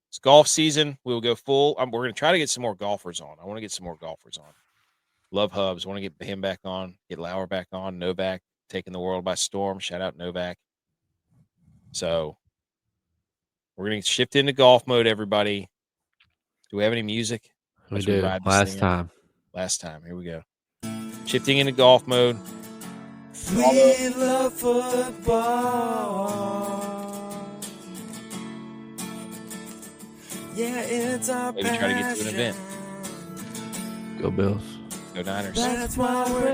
It's golf season. We will go full. We're going to try to get some more golfers on. I want to get some more golfers on. Love Hubs. Want to get him back on. Get Lauer back on. Novak taking the world by storm. Shout out Novak. So we're going to shift into golf mode, everybody. Do we have any music? We do. Last time. Here we go. Shifting into golf mode. We love football. Yeah, it's our Maybe try to get to an event. Go Bills. Go Niners. That's why we're